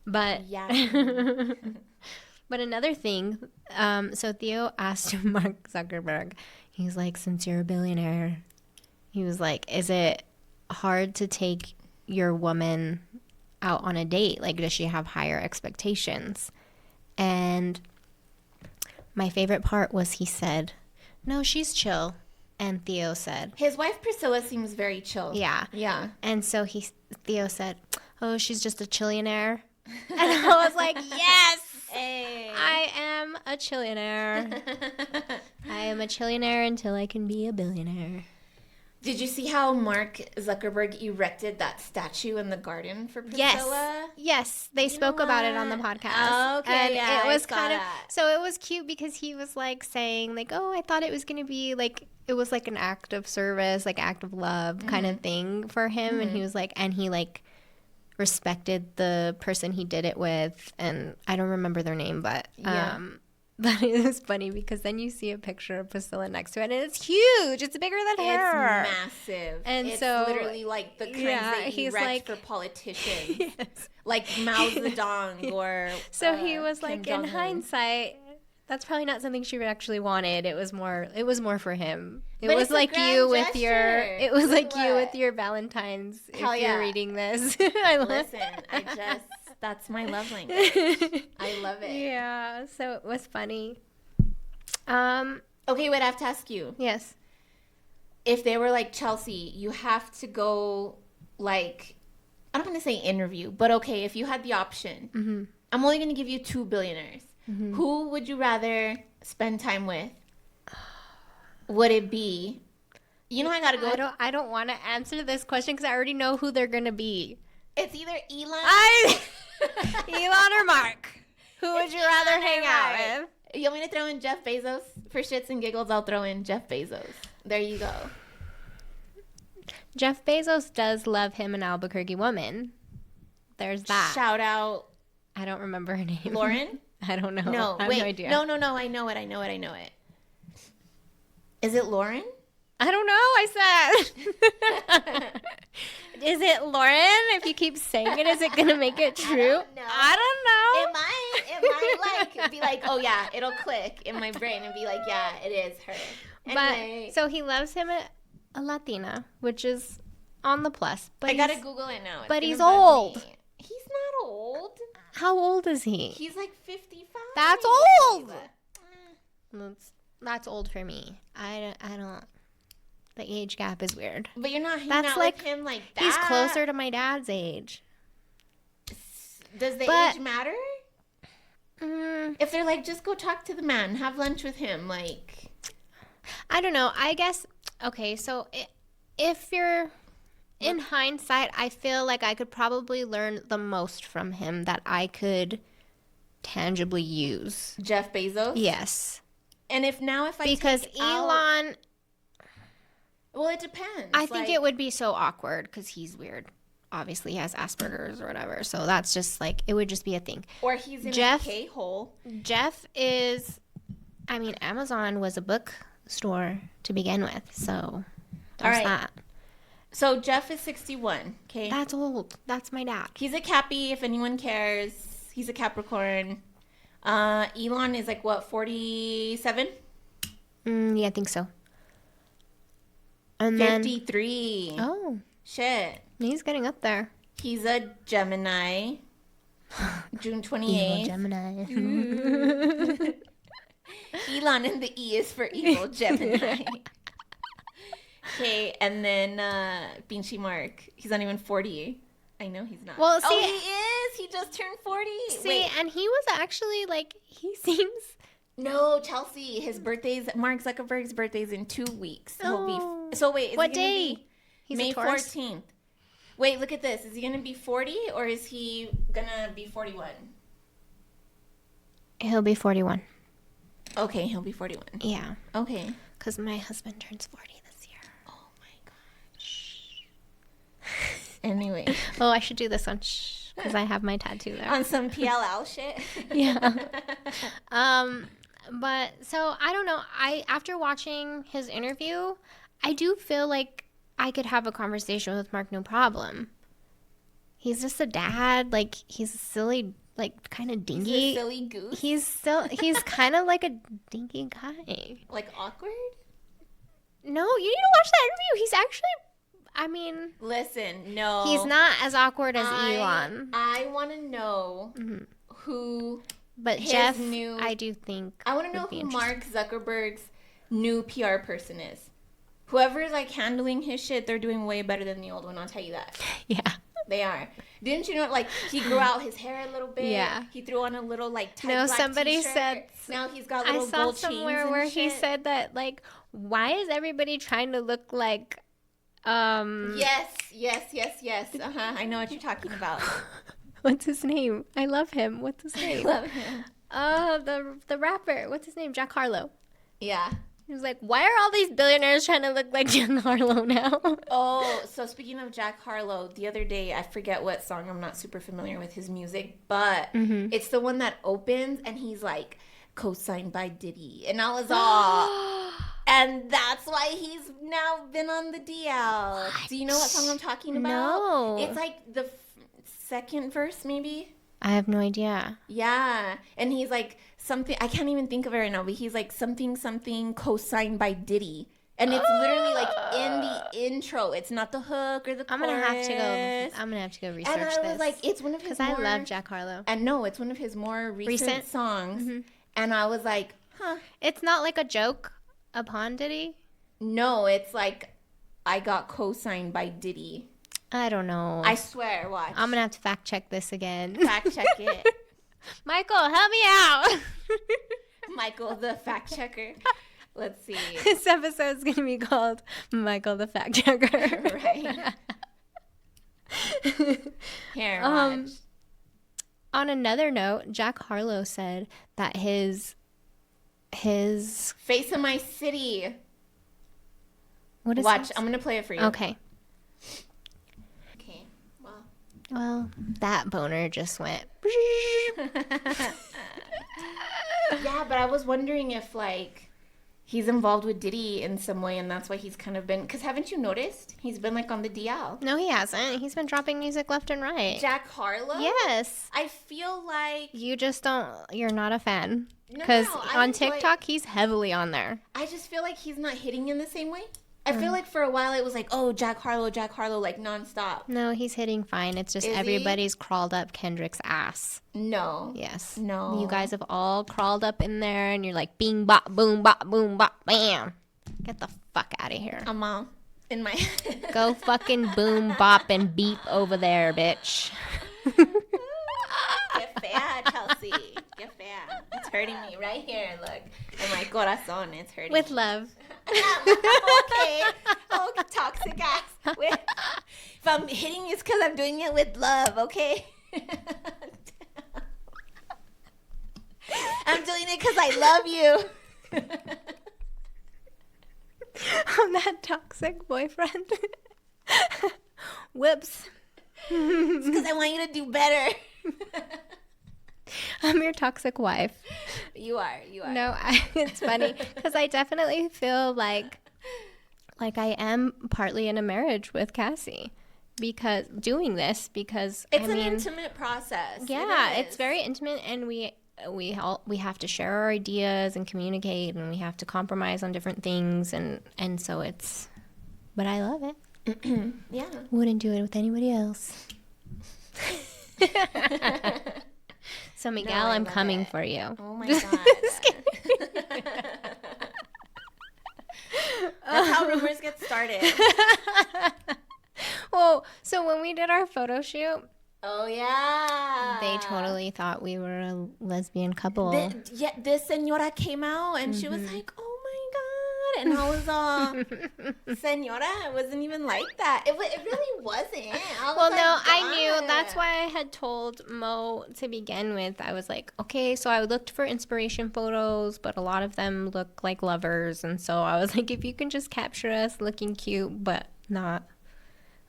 S2: But
S1: yeah.
S2: but another thing, so Theo asked Mark Zuckerberg, he's like, since you're a billionaire, he was like, is it hard to take your woman out on a date? Like, does she have higher expectations? And my favorite part was he said, no, she's chill. And Theo said,
S1: his wife Priscilla seems very chill.
S2: yeah.
S1: Yeah.
S2: And so Theo said, oh, she's just a chillionaire. And I was like, yes,
S1: Hey.
S2: I am a chillionaire. I am a chillionaire until I can be a billionaire.
S1: Did you see how Mark Zuckerberg erected that statue in the garden for Priscilla?
S2: Yes. They spoke about it on the podcast.
S1: Okay,
S2: and
S1: yeah,
S2: it was
S1: I saw
S2: kind of
S1: that.
S2: so it was cute because he was like saying like, oh, I thought it was gonna be like it was like an act of service, like act of love kind of thing for him, and he was like, and he like respected the person he did it with, and I don't remember their name, but but it was funny because then you see a picture of Priscilla next to it, and it's huge. It's bigger than her.
S1: It's massive.
S2: And
S1: it's
S2: so
S1: literally like the kinds that you erect
S2: like,
S1: for politicians. Yes. Like Mao Zedong or
S2: so he was
S1: Kim
S2: like,
S1: Jong-un.
S2: in hindsight, that's probably not something she actually wanted. It was more for him. It
S1: But
S2: was
S1: it's a
S2: like
S1: grand
S2: you with
S1: gesture.
S2: your it was
S1: Look
S2: like you
S1: what?
S2: with your Valentine's
S1: Hell
S2: if
S1: yeah.
S2: you're reading this. I love
S1: Listen, that's my love language. I love it.
S2: Yeah, so it was funny.
S1: Okay, wait, I have to ask you.
S2: Yes.
S1: If they were like, Chelsea, you have to go, like, I don't want to say interview, but okay, if you had the option, I'm only going to give you 2 billionaires. Who would you rather spend time with? Would it be, you know, I got to go.
S2: I don't want to answer this question because I already know who they're going to be.
S1: It's either Elon.
S2: Elon or Mark. Who would you rather hang out with?
S1: You want me to throw in Jeff Bezos? For shits and giggles, I'll throw in Jeff Bezos. There you go.
S2: Jeff Bezos does love him an Albuquerque woman. There's that.
S1: Shout out.
S2: I don't remember her name.
S1: Lauren?
S2: I don't know.
S1: No,
S2: I have
S1: wait.
S2: no idea.
S1: No. I know it. Is it Lauren?
S2: I don't know. I said. Is it Lauren? If you keep saying it, is it going to make it true? I don't know.
S1: It might like be like, oh yeah, it'll click in my brain and be like, yeah, it is her. Anyway.
S2: But so he loves him a Latina, which is on the plus. But
S1: I gotta Google it now.
S2: But he's old.
S1: He's not old.
S2: How old is he?
S1: He's like 55.
S2: That's old. That's old for me. I don't. The age gap is weird.
S1: But you're not hanging
S2: That's
S1: out
S2: like,
S1: with him like that.
S2: He's closer to my dad's age.
S1: Does the age matter? If they're like, just go talk to the man, have lunch with him, like.
S2: I don't know. I guess, okay, so if you're in hindsight, I feel like I could probably learn the most from him that I could tangibly use.
S1: Jeff Bezos?
S2: Yes.
S1: And if I
S2: because
S1: take
S2: Elon.
S1: Out, well, it depends.
S2: I think it would be so awkward because he's weird. Obviously, he has Asperger's or whatever. So that's just like, it would just be a thing.
S1: Or he's in a K-hole.
S2: Jeff is, I mean, Amazon was a bookstore to begin with. So there's that.
S1: So Jeff is 61. Okay.
S2: That's old. That's my dad.
S1: He's a Cappy, if anyone cares. He's a Capricorn. Elon is like, what, 47?
S2: Yeah, I think so. And
S1: 53.
S2: Then, oh.
S1: Shit.
S2: He's getting up there.
S1: He's a Gemini. June 28th.
S2: Evil Gemini.
S1: Elon and the E is for evil Gemini. Okay, and then Beanchy Mark. He's not even 40. I know he's not.
S2: Well, see,
S1: he is. He just turned 40.
S2: See, and he was actually like, he seems.
S1: No, Chelsea. His birthday's Mark Zuckerberg's birthday's in 2 weeks.
S2: Oh.
S1: So wait, is
S2: what
S1: he gonna
S2: day?
S1: Be
S2: He's
S1: May
S2: a Taurus?
S1: 14th. Wait, look at this. Is he gonna be 40 or is he gonna be 41?
S2: He'll be 41.
S1: Okay, he'll be 41.
S2: Yeah.
S1: Okay.
S2: Because my husband turns 40 this year.
S1: Oh my gosh. Anyway.
S2: Oh, I should do this one. Shh. Because I have my tattoo there.
S1: On some PLL shit.
S2: Yeah. But so I don't know. After watching his interview, I do feel like I could have a conversation with Mark, no problem. He's just a dad. Like, he's a silly, like, kind of dingy.
S1: He's a silly goose.
S2: He's kind of like a dingy guy.
S1: Like awkward?
S2: No, you need to watch that interview. He's actually, I mean...
S1: Listen, no.
S2: He's not as awkward as Elon.
S1: I want to know who...
S2: But Jeff, I do think...
S1: I want to know who Mark Zuckerberg's new PR person is. Whoever's, like, handling his shit, they're doing way better than the old one, I'll tell you that.
S2: Yeah.
S1: They are. Didn't you know, like, he grew out his hair a little bit.
S2: Yeah.
S1: He threw on a little, like, tight black
S2: somebody
S1: t-shirt.
S2: said...
S1: Now he's got little gold chains and
S2: I saw somewhere where he said that, like, why is everybody trying to look like...
S1: Yes. I know what you're talking about.
S2: What's his name? I love him. What's his name?
S1: I love him.
S2: The rapper. What's his name? Jack Harlow.
S1: Yeah.
S2: He was like, why are all these billionaires trying to look like Jack Harlow now?
S1: Oh, so speaking of Jack Harlow, the other day, I forget what song. I'm not super familiar with his music, but it's the one that opens and he's like, co-signed by Diddy. And I was all... And that's why he's now been on the DL. What? Do you know what song I'm talking about?
S2: No.
S1: It's like the second verse, maybe?
S2: I have no idea.
S1: Yeah. And he's like something, I can't even think of it right now, but he's like something co-signed by Diddy. And it's literally like in the intro. It's not the hook or the chorus.
S2: I'm gonna have to go research this.
S1: And I was like, it's one of his
S2: because I love Jack Harlow.
S1: And no, it's one of his more recent songs. Mm-hmm. And I was like, huh.
S2: It's not like a joke upon Diddy?
S1: No, it's like I got co-signed by Diddy.
S2: I don't know.
S1: I swear, watch.
S2: I'm gonna have to fact check this again.
S1: Fact check it.
S2: Michael, help me out.
S1: Michael, the fact checker. Let's see.
S2: This episode's gonna be called Michael, the fact checker.
S1: Right. Here, watch.
S2: On another note, Jack Harlow said that his
S1: Face of My City.
S2: What is
S1: Watch,
S2: this?
S1: I'm gonna play it for you.
S2: Okay.
S1: Okay.
S2: Well, that boner just went.
S1: Yeah, but I was wondering if like he's involved with Diddy in some way, and that's why he's kind of been. Because haven't you noticed he's been like on the DL?
S2: No, he hasn't. He's been dropping music left and right.
S1: Jack Harlow?
S2: Yes.
S1: I feel like
S2: you just don't. You're not a fan. Because on TikTok, he's heavily on there.
S1: I just feel like he's not hitting in the same way. I feel like for a while it was like, oh, Jack Harlow, like nonstop.
S2: No, he's hitting fine. It's just everybody's crawled up Kendrick's ass.
S1: No.
S2: Yes.
S1: No.
S2: You guys have all crawled up in there and you're like, bing, bop, boom, bam. Get the fuck out of here.
S1: I'm all in my
S2: Go fucking boom, bop, and beep over there, bitch.
S1: Get fair, Chelsea. Get fair. It's hurting me right here. Look. And my corazón, it's hurting
S2: With
S1: me.
S2: love.
S1: Okay. Oh, toxic ass. If I'm hitting, it's because I'm doing it with love, okay? I'm doing it because I love you.
S2: I'm that toxic boyfriend. Whoops.
S1: It's because I want you to do better.
S2: I'm your toxic wife.
S1: You are.
S2: No, it's funny because I definitely feel like I am partly in a marriage with Cassie because it's
S1: an intimate process.
S2: Yeah, it's very intimate, and we have to share our ideas and communicate, and we have to compromise on different things, and so it's. But I love it.
S1: Yeah.
S2: Wouldn't do it with anybody else. So Miguel, I'm coming for you.
S1: Oh my god. That's how rumors get started.
S2: Well, so when we did our photo shoot,
S1: oh yeah,
S2: they totally thought we were a lesbian couple.
S1: This senora came out and she was like, "Oh my god," and I was all, "Senora, it wasn't even like that. It really wasn't."
S2: Well, no, I knew. That's why I had told Mo to begin with. I was like, okay, so I looked for inspiration photos, but a lot of them look like lovers, and so I was like, if you can just capture us looking cute, but not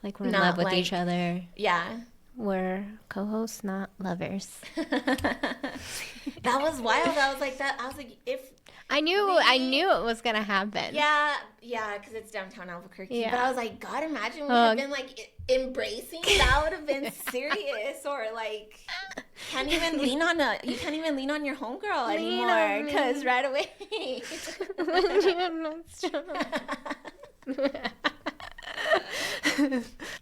S2: like we're in love with each other.
S1: Yeah.
S2: we're co-hosts, not lovers.
S1: That was wild. I was like that. I was like, if
S2: I knew it was gonna happen.
S1: Yeah, because it's downtown Albuquerque.
S2: Yeah.
S1: But I was like, God, imagine we had been like embracing. That would have been serious. Or like, you can't even lean on your homegirl anymore because right away.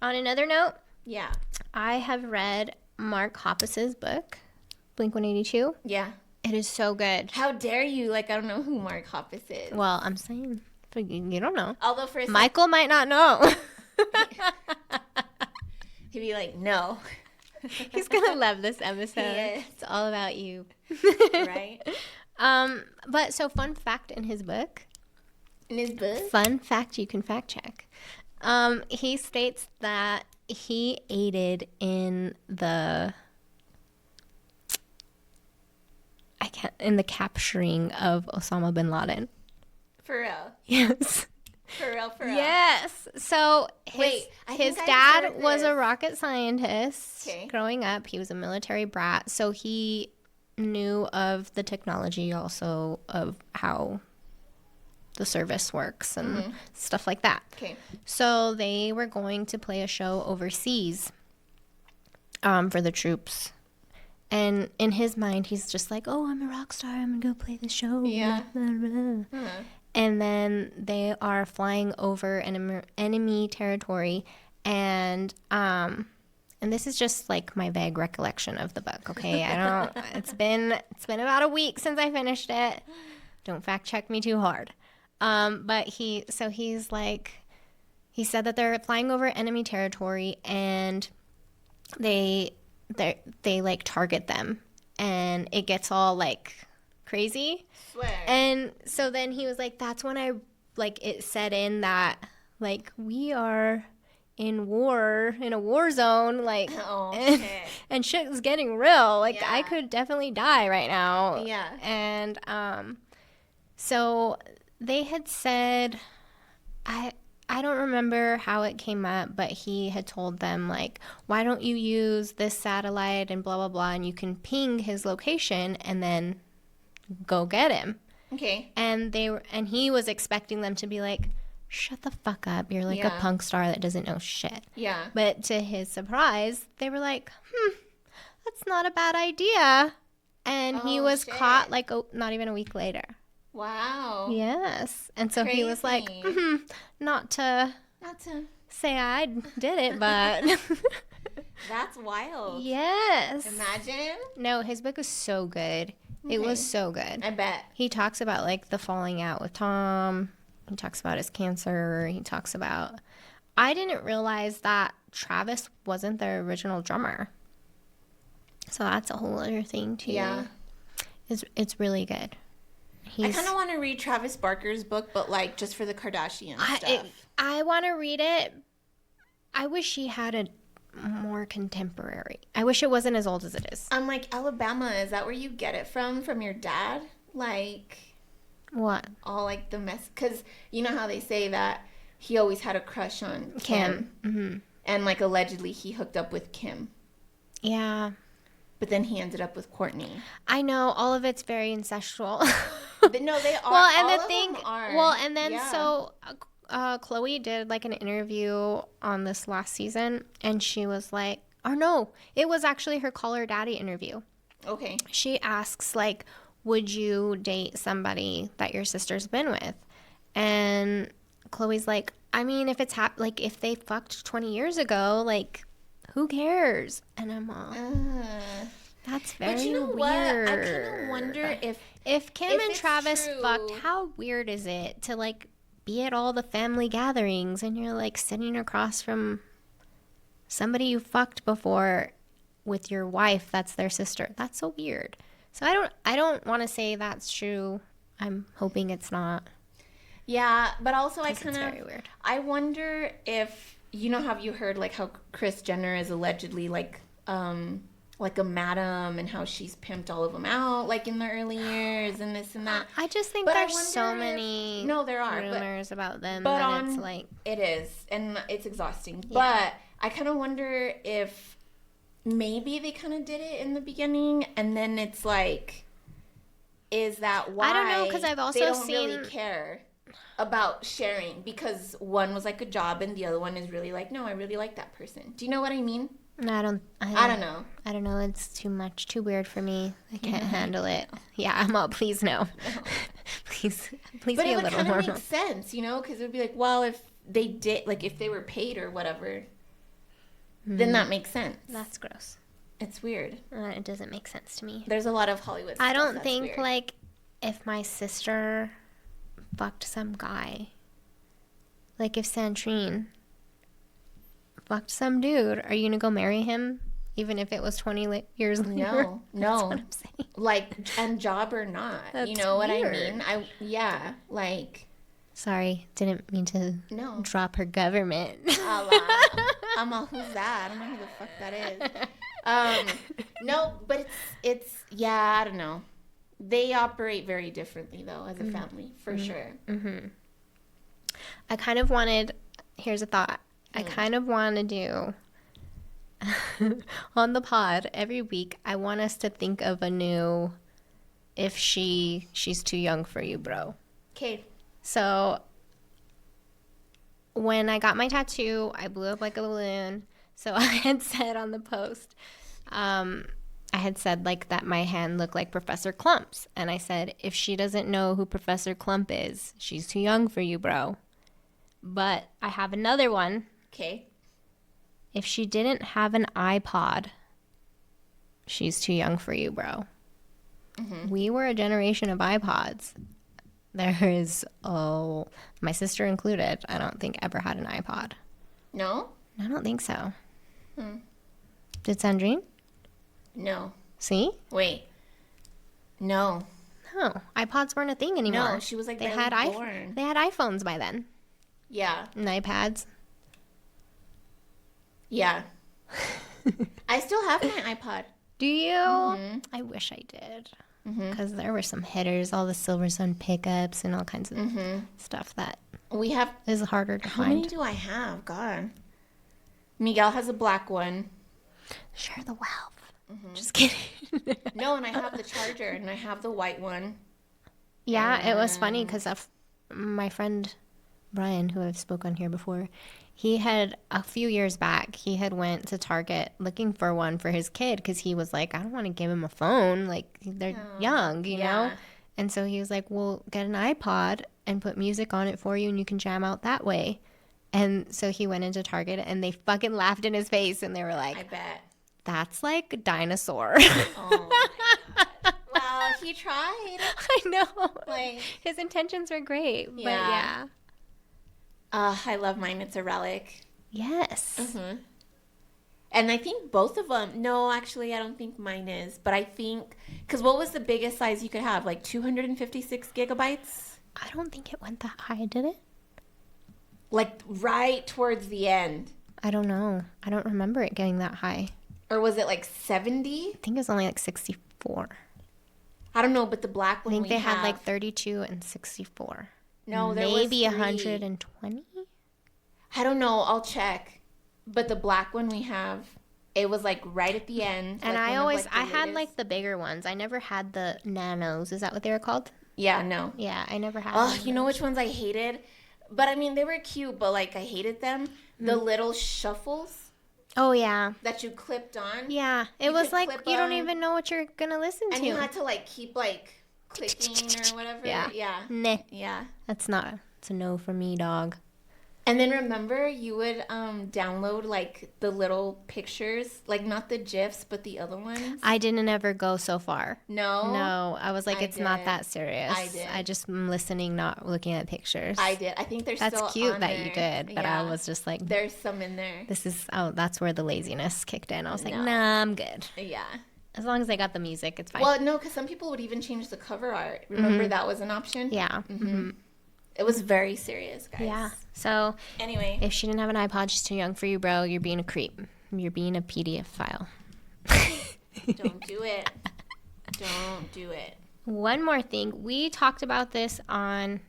S2: On another note,
S1: yeah,
S2: I have read Mark Hoppus's book, Blink-182.
S1: Yeah.
S2: It is so good.
S1: How dare you? Like, I don't know who Mark Hoppus is.
S2: Well, I'm saying, you don't know.
S1: Although for
S2: Michael might not know.
S1: He'd be like, no.
S2: He's going to love this episode.
S1: He is.
S2: It's all about you.
S1: Right?
S2: But so fun fact in his book.
S1: In his book?
S2: Fun fact you can fact check. He states that he aided in the capturing of Osama bin Laden.
S1: For real?
S2: Yes.
S1: For real?
S2: Yes. So his dad was a rocket scientist growing up. He was a military brat. So he knew of the technology also of how the service works and stuff like that. Okay. So they were going to play a show overseas for the troops. And in his mind, he's just like, oh, I'm a rock star. I'm going to go play the show. Yeah. Blah, blah, blah. And then they are flying over an enemy territory. And this is just like my vague recollection of the book, okay? It's been about a week since I finished it. Don't fact check me too hard. But he's like, he said that they're flying over enemy territory and they like target them and it gets all like crazy. Swear. And so then he was like, that's when I like it set in that like we are in a war zone, like and shit is getting real. Like I could definitely die right now. Yeah. And so they had said I don't remember how it came up, but he had told them, like, why don't you use this satellite and blah, blah, blah, and you can ping his location and then go get him. Okay. And he was expecting them to be like, shut the fuck up. You're like a punk star that doesn't know shit. Yeah. But to his surprise, they were like, that's not a bad idea. And he was caught like not even a week later. Wow. Yes. And so he was like, not to say I did it, but.
S1: That's wild.
S2: Yes.
S1: Imagine.
S2: No, his book is so good. Okay. It was so good.
S1: I bet.
S2: He talks about like the falling out with Tom. He talks about his cancer. He talks about. I didn't realize that Travis wasn't the original drummer. So that's a whole other thing too. Yeah. It's really good.
S1: I kind of want to read Travis Barker's book, but like just for the Kardashians stuff.
S2: I want to read it. I wish he had a more contemporary. I wish it wasn't as old as it is.
S1: I'm like, Alabama, is that where you get it from your dad? Like,
S2: what?
S1: All like the mess, because you know how they say that he always had a crush on Kim. Mm-hmm. And like allegedly he hooked up with Kim. Yeah. But then he ended up with Courtney.
S2: I know, all of it's very incestual.
S1: But no, they are. Well, and all the thing,
S2: well, and then so Chloe did like an interview on this last season, and she was like, or no, it was actually her Call Her Daddy interview. Okay. She asks like, would you date somebody that your sister's been with? And Chloe's like, I mean, if it's like if they fucked 20 years ago, like. Who cares? And I'm all, that's very weird. But you know what? I kind of wonder if Kim and Travis fucked, how weird is it to like be at all the family gatherings and you're like sitting across from somebody you fucked before with your wife that's their sister? That's so weird. So I don't want to say that's true. I'm hoping it's not.
S1: Yeah, but also I kind of I wonder if. You know, have you heard like how Kris Jenner is allegedly like a madam and how she's pimped all of them out like in the early years and this and that.
S2: I just think there's so many rumors about them that it's like
S1: it is and it's exhausting. Yeah. But I kind of wonder if maybe they kind of did it in the beginning, and then it's like, is that why
S2: I don't know, because I've also
S1: they don't really care about sharing, because one was like a job and the other one is really like, no, I really like that person. Do you know what I mean?
S2: I don't know. I don't know. It's too much, too weird for me. I can't handle it. Yeah, I'm all, please no. please
S1: but
S2: be a little more.
S1: But it would kind of make sense, you know, because it would be like, well, if they did, like, if they were paid or whatever, then that makes sense.
S2: That's gross.
S1: It's weird.
S2: It doesn't make sense to me.
S1: There's a lot of Hollywood stuff
S2: I don't
S1: that's
S2: think,
S1: weird.
S2: like, if my sister fucked some guy, like if Sandrine fucked some dude, are you gonna go marry him even if it was 20 years later?
S1: No.
S2: That's what I'm saying.
S1: Like, and job or not.
S2: That's
S1: you know
S2: weird.
S1: what I mean? Yeah, like.
S2: Sorry, didn't mean to drop her government.
S1: I'm all, who's that? I don't know who the fuck that is. No, but it's yeah, I don't know. They operate very differently, though, as a family, for sure.
S2: Mm-hmm. I kind of wanted, here's a thought. I kind of want to do, on the pod, every week, I want us to think of a new, if she's too young for you, bro.
S1: Okay.
S2: So, when I got my tattoo, I blew up like a balloon. So, I had said on the post, I had said like that my hand looked like Professor Clump's. And I said, if she doesn't know who Professor Clump is, she's too young for you, bro. But I have another one.
S1: Okay.
S2: If she didn't have an iPod, she's too young for you, bro. Mm-hmm. We were a generation of iPods. There is, my sister included, I don't think ever had an iPod.
S1: No?
S2: I don't think so. Did Sandrine?
S1: No.
S2: See?
S1: Wait. No.
S2: No. iPods weren't a thing anymore.
S1: No, she was like
S2: they
S1: barely
S2: had
S1: born.
S2: They had iPhones by then.
S1: Yeah.
S2: And iPads.
S1: Yeah. I still have my iPod.
S2: Do you?
S1: Mm-hmm.
S2: I wish I did. Because there were some hitters, all the Silver Sun pickups and all kinds of stuff that
S1: we have
S2: is harder to find.
S1: How many do I have? God. Miguel has a black one.
S2: Share the wealth. Just kidding.
S1: No, and I have the charger, and I have the white one.
S2: Yeah, it was funny because my friend Brian, who I've spoke on here before, he had a few years back, he had went to Target looking for one for his kid because he was like, I don't want to give him a phone. Like, they're young, you know? And so he was like, well, get an iPod and put music on it for you and you can jam out that way. And so he went into Target and they fucking laughed in his face and they were like,
S1: I bet.
S2: That's like a dinosaur.
S1: Oh my God. Well, he tried.
S2: I know.
S1: Like,
S2: his intentions were great.
S1: Yeah.
S2: But yeah.
S1: I love mine. It's a relic.
S2: Yes.
S1: Mm-hmm. And I think both of them. No, actually, I don't think mine is. But I think, because what was the biggest size you could have? Like 256 gigabytes?
S2: I don't think it went that high, did it?
S1: Like right towards the end.
S2: I don't know. I don't remember it getting that high.
S1: Or was it like 70?
S2: I think it was only like 64.
S1: I don't know, but the black one
S2: I think they had like 32 and 64.
S1: No, there
S2: maybe
S1: was
S2: 120.
S1: I don't know. I'll check. But the black one we have, it was like right at the end.
S2: And
S1: like
S2: I had like the bigger ones. I never had the nanos. Is that what they were called?
S1: Yeah, no.
S2: Yeah, I never had.
S1: Oh, you know which ones I hated? But I mean, they were cute, but like I hated them. The little shuffles.
S2: Oh, yeah.
S1: That you clipped on.
S2: Yeah. It was like you don't even know what you're going to listen to.
S1: And you had to like keep like clicking or whatever.
S2: Yeah.
S1: Yeah.
S2: Nah.
S1: Yeah.
S2: It's a no for me, dog.
S1: And then remember you would download like the little pictures, like not the GIFs, but the other ones?
S2: I didn't ever go so far.
S1: No?
S2: No. I was like, it's not that serious.
S1: I did.
S2: I just am listening, not looking at pictures.
S1: I did. I think there's still
S2: That's cute
S1: on
S2: that
S1: there.
S2: you did, but
S1: Yeah.
S2: I was just like,
S1: there's some in there.
S2: That's where the laziness kicked in. I was like,
S1: No.
S2: nah, I'm good.
S1: Yeah.
S2: As long as I got the music, it's fine.
S1: Well, no, because some people would even change the cover art. Remember that was an option?
S2: Yeah. Mm-hmm.
S1: It was very serious, guys.
S2: Yeah. So
S1: anyway,
S2: if she didn't have an iPod, she's too young for you, bro. You're being a creep. You're being a PDF file.
S1: Don't do it. Don't do it.
S2: One more thing. We talked about this on...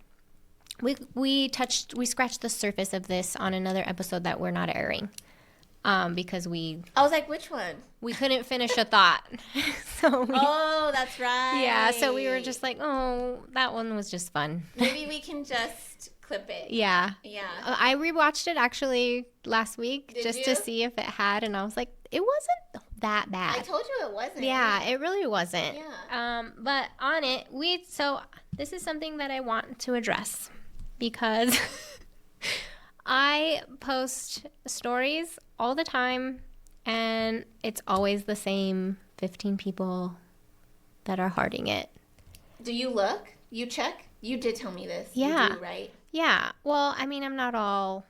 S2: We scratched the surface of this on another episode that we're not airing. because
S1: I was like, which one?
S2: we couldn't finish a thought.
S1: Oh, that's right.
S2: Yeah, so we were just like, oh, that one was just fun.
S1: Maybe we can just clip it.
S2: Yeah.
S1: Yeah.
S2: I rewatched it actually last week to see if it had, and I was like, it wasn't that bad.
S1: I told you it wasn't.
S2: Yeah, it really wasn't.
S1: Yeah.
S2: But on it, so this is something that I want to address because I post stories all the time, and it's always the same 15 people that are hearting it.
S1: Do you look? You check? You did tell me this.
S2: Yeah.
S1: You do, right?
S2: Yeah. Well, I mean, I'm not all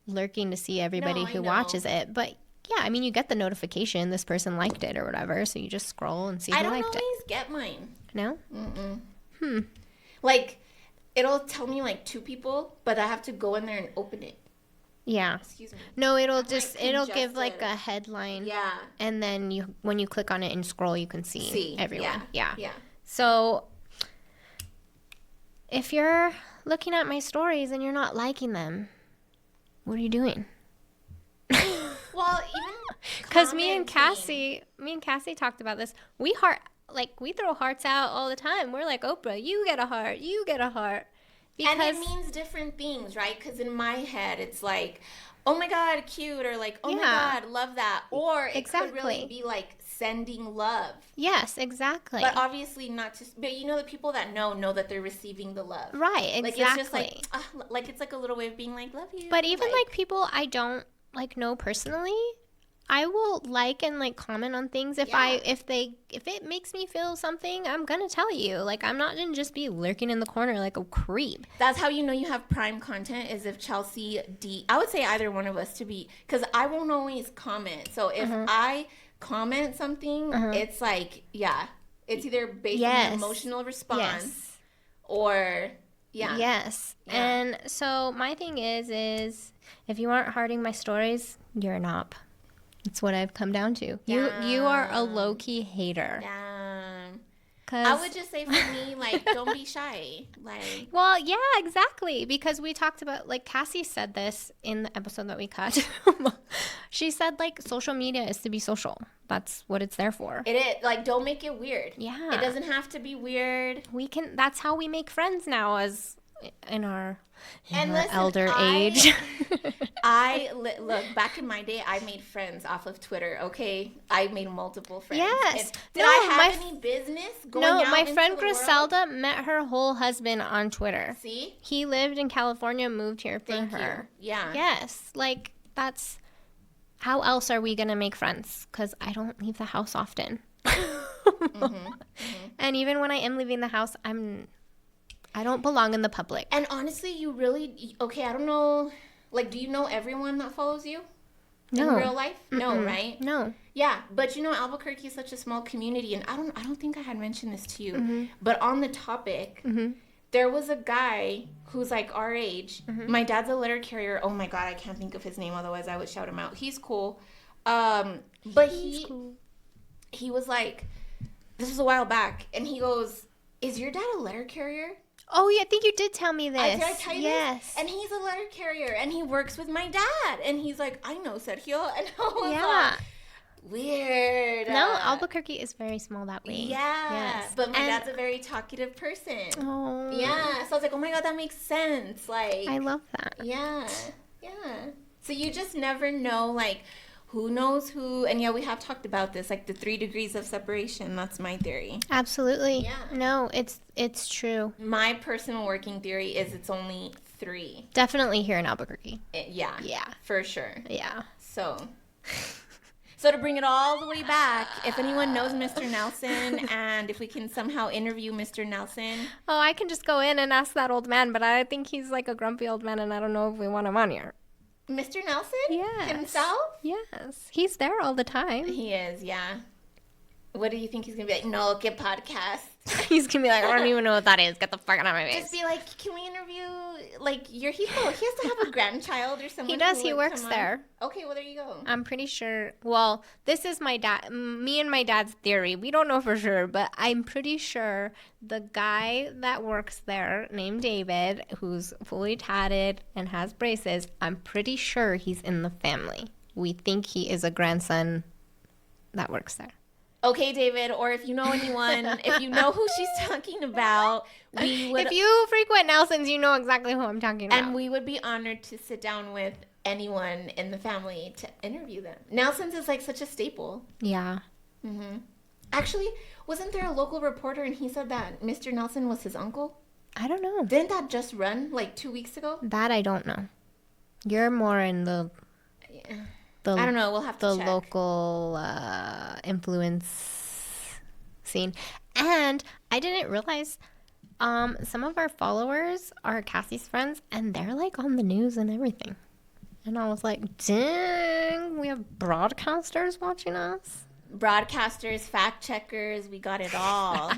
S2: lurking to see everybody who watches it, but yeah, I mean, you get the notification this person liked it or whatever, so you just scroll and see who liked it.
S1: I don't always get mine.
S2: No?
S1: Mm-mm. Like, it'll tell me like 2 people, but I have to go in there and open it.
S2: Yeah.
S1: Excuse me.
S2: No, it'll give like a headline.
S1: Yeah.
S2: And then when you click on it and scroll, you can see everyone. Yeah. So if you're looking at my stories and you're not liking them, what are you doing?
S1: Well, even
S2: because me and Cassie talked about this. We throw hearts out all the time. We're like, Oprah, you get a heart, you get a heart.
S1: Because and it means different things, right? Because in my head, it's like, oh my God, cute, or like, oh my God, love that. Or it could really be like sending love.
S2: Yes, exactly.
S1: But obviously not just, but you know, the people that know that they're receiving the love.
S2: Right, exactly.
S1: Like, it's just like it's like a little way of being like, love you.
S2: But even like people I don't like know personally, I will like and like comment on things if it makes me feel something, I'm gonna tell you. Like, I'm not gonna just be lurking in the corner like a creep.
S1: That's how you know you have prime content, is if Chelsea I would say either one of us to be, because I won't always comment. So if I comment something, it's like, it's either based on an emotional response or
S2: Yes. And so my thing is if you aren't hearting my stories, you're an op. That's what I've come down to. You are a low-key hater.
S1: Yeah. I would just say for me, like, don't be shy. Like,
S2: well, yeah, exactly. Because we talked about, like, Cassie said this in the episode that we cut. She said, like, social media is to be social. That's what it's there for.
S1: It is. Like, don't make it weird.
S2: Yeah.
S1: It doesn't have to be weird.
S2: That's how we make friends now, as in our elder age.
S1: Look, back in my day, I made friends off of Twitter, okay? I made multiple friends.
S2: Yes.
S1: Did I have any business going out
S2: No, my
S1: into
S2: friend
S1: the
S2: Griselda
S1: world?
S2: met her whole husband on Twitter.
S1: See?
S2: He lived in California, moved here for
S1: Thank
S2: her.
S1: You. Yeah.
S2: Yes. Like, that's... How else are we going to make friends? Because I don't leave the house often. And even when I am leaving the house, I don't belong in the public.
S1: And honestly, you really... Okay, I don't know... Like, do you know everyone that follows you?
S2: No.
S1: In real life? No, right?
S2: No.
S1: Yeah, but you know, Albuquerque is such a small community, and I don't think I had mentioned this to you, but on the topic, there was a guy who's like our age. My dad's a letter carrier. Oh my God, I can't think of his name, otherwise I would shout him out. He's cool. But he was like, this was a while back, and he goes, is your dad a letter carrier?
S2: Oh, yeah, I think you did tell me this.
S1: Did I tell you this? And he's a letter carrier, and he works with my dad. And he's like, I know Sergio. And I was like, weird.
S2: No, Albuquerque is very small that way.
S1: Yeah. Yes. But my dad's a very talkative person. Oh. Yeah. So I was like, oh my God, that makes sense. Like,
S2: I love that.
S1: Yeah. Yeah. So you just never know, like, who knows who. And yeah, we have talked about this, like the 3 degrees of separation. That's my theory.
S2: Absolutely.
S1: Yeah.
S2: No, it's true.
S1: My personal working theory is it's only 3.
S2: Definitely here in Albuquerque.
S1: Yeah. For sure.
S2: Yeah.
S1: So to bring it all the way back, if anyone knows Mr. Nelson and if we can somehow interview Mr. Nelson.
S2: Oh, I can just go in and ask that old man, but I think he's like a grumpy old man, and I don't know if we want him on here.
S1: Mr. Nelson?
S2: Yes.
S1: Himself?
S2: Yes. He's there all the time.
S1: He is, yeah. What do you think he's going to be like? No, get podcast.
S2: He's going to be like, I don't even know what that is. Get the fuck out of my face.
S1: Just be like, can we interview, like, your hero? He has to have a grandchild or someone.
S2: He does. He works there.
S1: Okay, well, there you go.
S2: I'm pretty sure. Well, this is me and my dad's theory. We don't know for sure, but I'm pretty sure the guy that works there, named David, who's fully tatted and has braces, I'm pretty sure he's in the family. we think he is a grandson that works there.
S1: Okay, David, or if you know anyone, if you know who she's talking about, we would...
S2: If you frequent Nelson's, you know exactly who I'm talking about.
S1: And we would be honored to sit down with anyone in the family to interview them. Nelson's is like such a staple.
S2: Yeah.
S1: Mm-hmm. Actually, wasn't there a local reporter and he said that Mr. Nelson was his uncle?
S2: I don't know.
S1: Didn't that just run like 2 weeks ago?
S2: That I don't know. You're more in the
S1: I don't know. We'll have to check.
S2: The local influence scene. And I didn't realize some of our followers are Cassie's friends, and they're like on the news and everything. And I was like, dang, we have broadcasters watching us.
S1: Broadcasters, fact checkers, we got it all.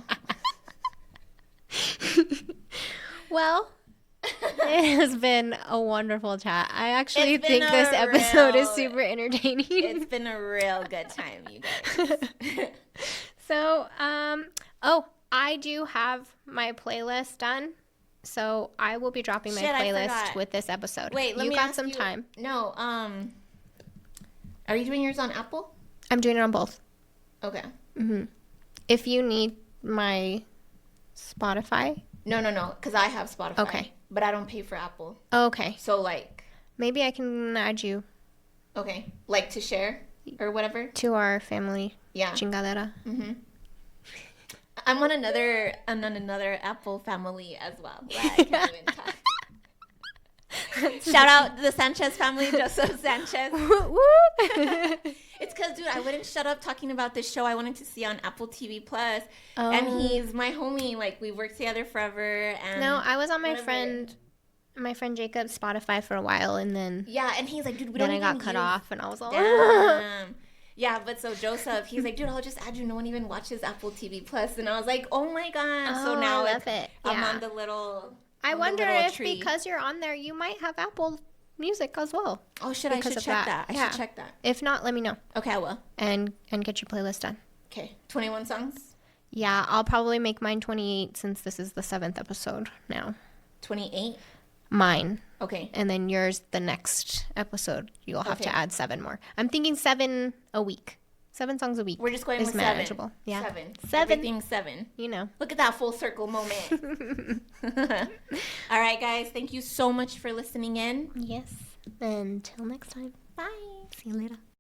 S2: Well, it has been a wonderful chat. I actually think this episode is super entertaining.
S1: It's been a real good time, you guys.
S2: So, I do have my playlist done. So I will be dropping my playlist with this episode.
S1: Wait, let me
S2: got
S1: ask
S2: some
S1: you,
S2: time.
S1: No, are you doing yours on Apple?
S2: I'm doing it on both.
S1: Okay.
S2: Mm-hmm. If you need my Spotify.
S1: No, because I have Spotify.
S2: Okay.
S1: But I don't pay for Apple.
S2: Okay.
S1: So, like...
S2: Maybe I can add you.
S1: Okay. Like to share or whatever?
S2: To our family.
S1: Yeah.
S2: Chingadera.
S1: Mm-hmm. I'm on another Apple family as well. But I can't even talk. Shout out the Sanchez family, Joseph Sanchez. It's because, dude, I wouldn't shut up talking about this show I wanted to see on Apple TV Plus. Oh. And he's my homie. Like, we worked together forever. And
S2: no, I was on my friend Jacob's Spotify for a while, and then...
S1: Yeah, and he's like, dude,
S2: then I got cut off, and I was like...
S1: Damn. Yeah, but so Joseph, he's like, dude, I'll just add you. No one even watches Apple TV Plus. And I was like, oh, my gosh.
S2: Oh,
S1: So now
S2: I love it. Yeah.
S1: I'm on the little...
S2: I wonder if because you're on there, you might have Apple Music as well.
S1: Oh, I should check that. I should check that.
S2: If not, let me know.
S1: Okay, I will.
S2: And get your playlist done.
S1: Okay. 21 songs?
S2: Yeah, I'll probably make mine 28 since this is the 7th episode now.
S1: 28?
S2: Mine.
S1: Okay.
S2: And then yours, the next episode, you'll have to add 7 more. I'm thinking 7 a week. 7 songs a week.
S1: We're just going with 7.
S2: Manageable. Yeah.
S1: 7.
S2: 7.
S1: Everything's 7.
S2: You know.
S1: Look at that full circle moment. All right, guys. Thank you so much for listening in.
S2: Yes. Until next time.
S1: Bye.
S2: See you later.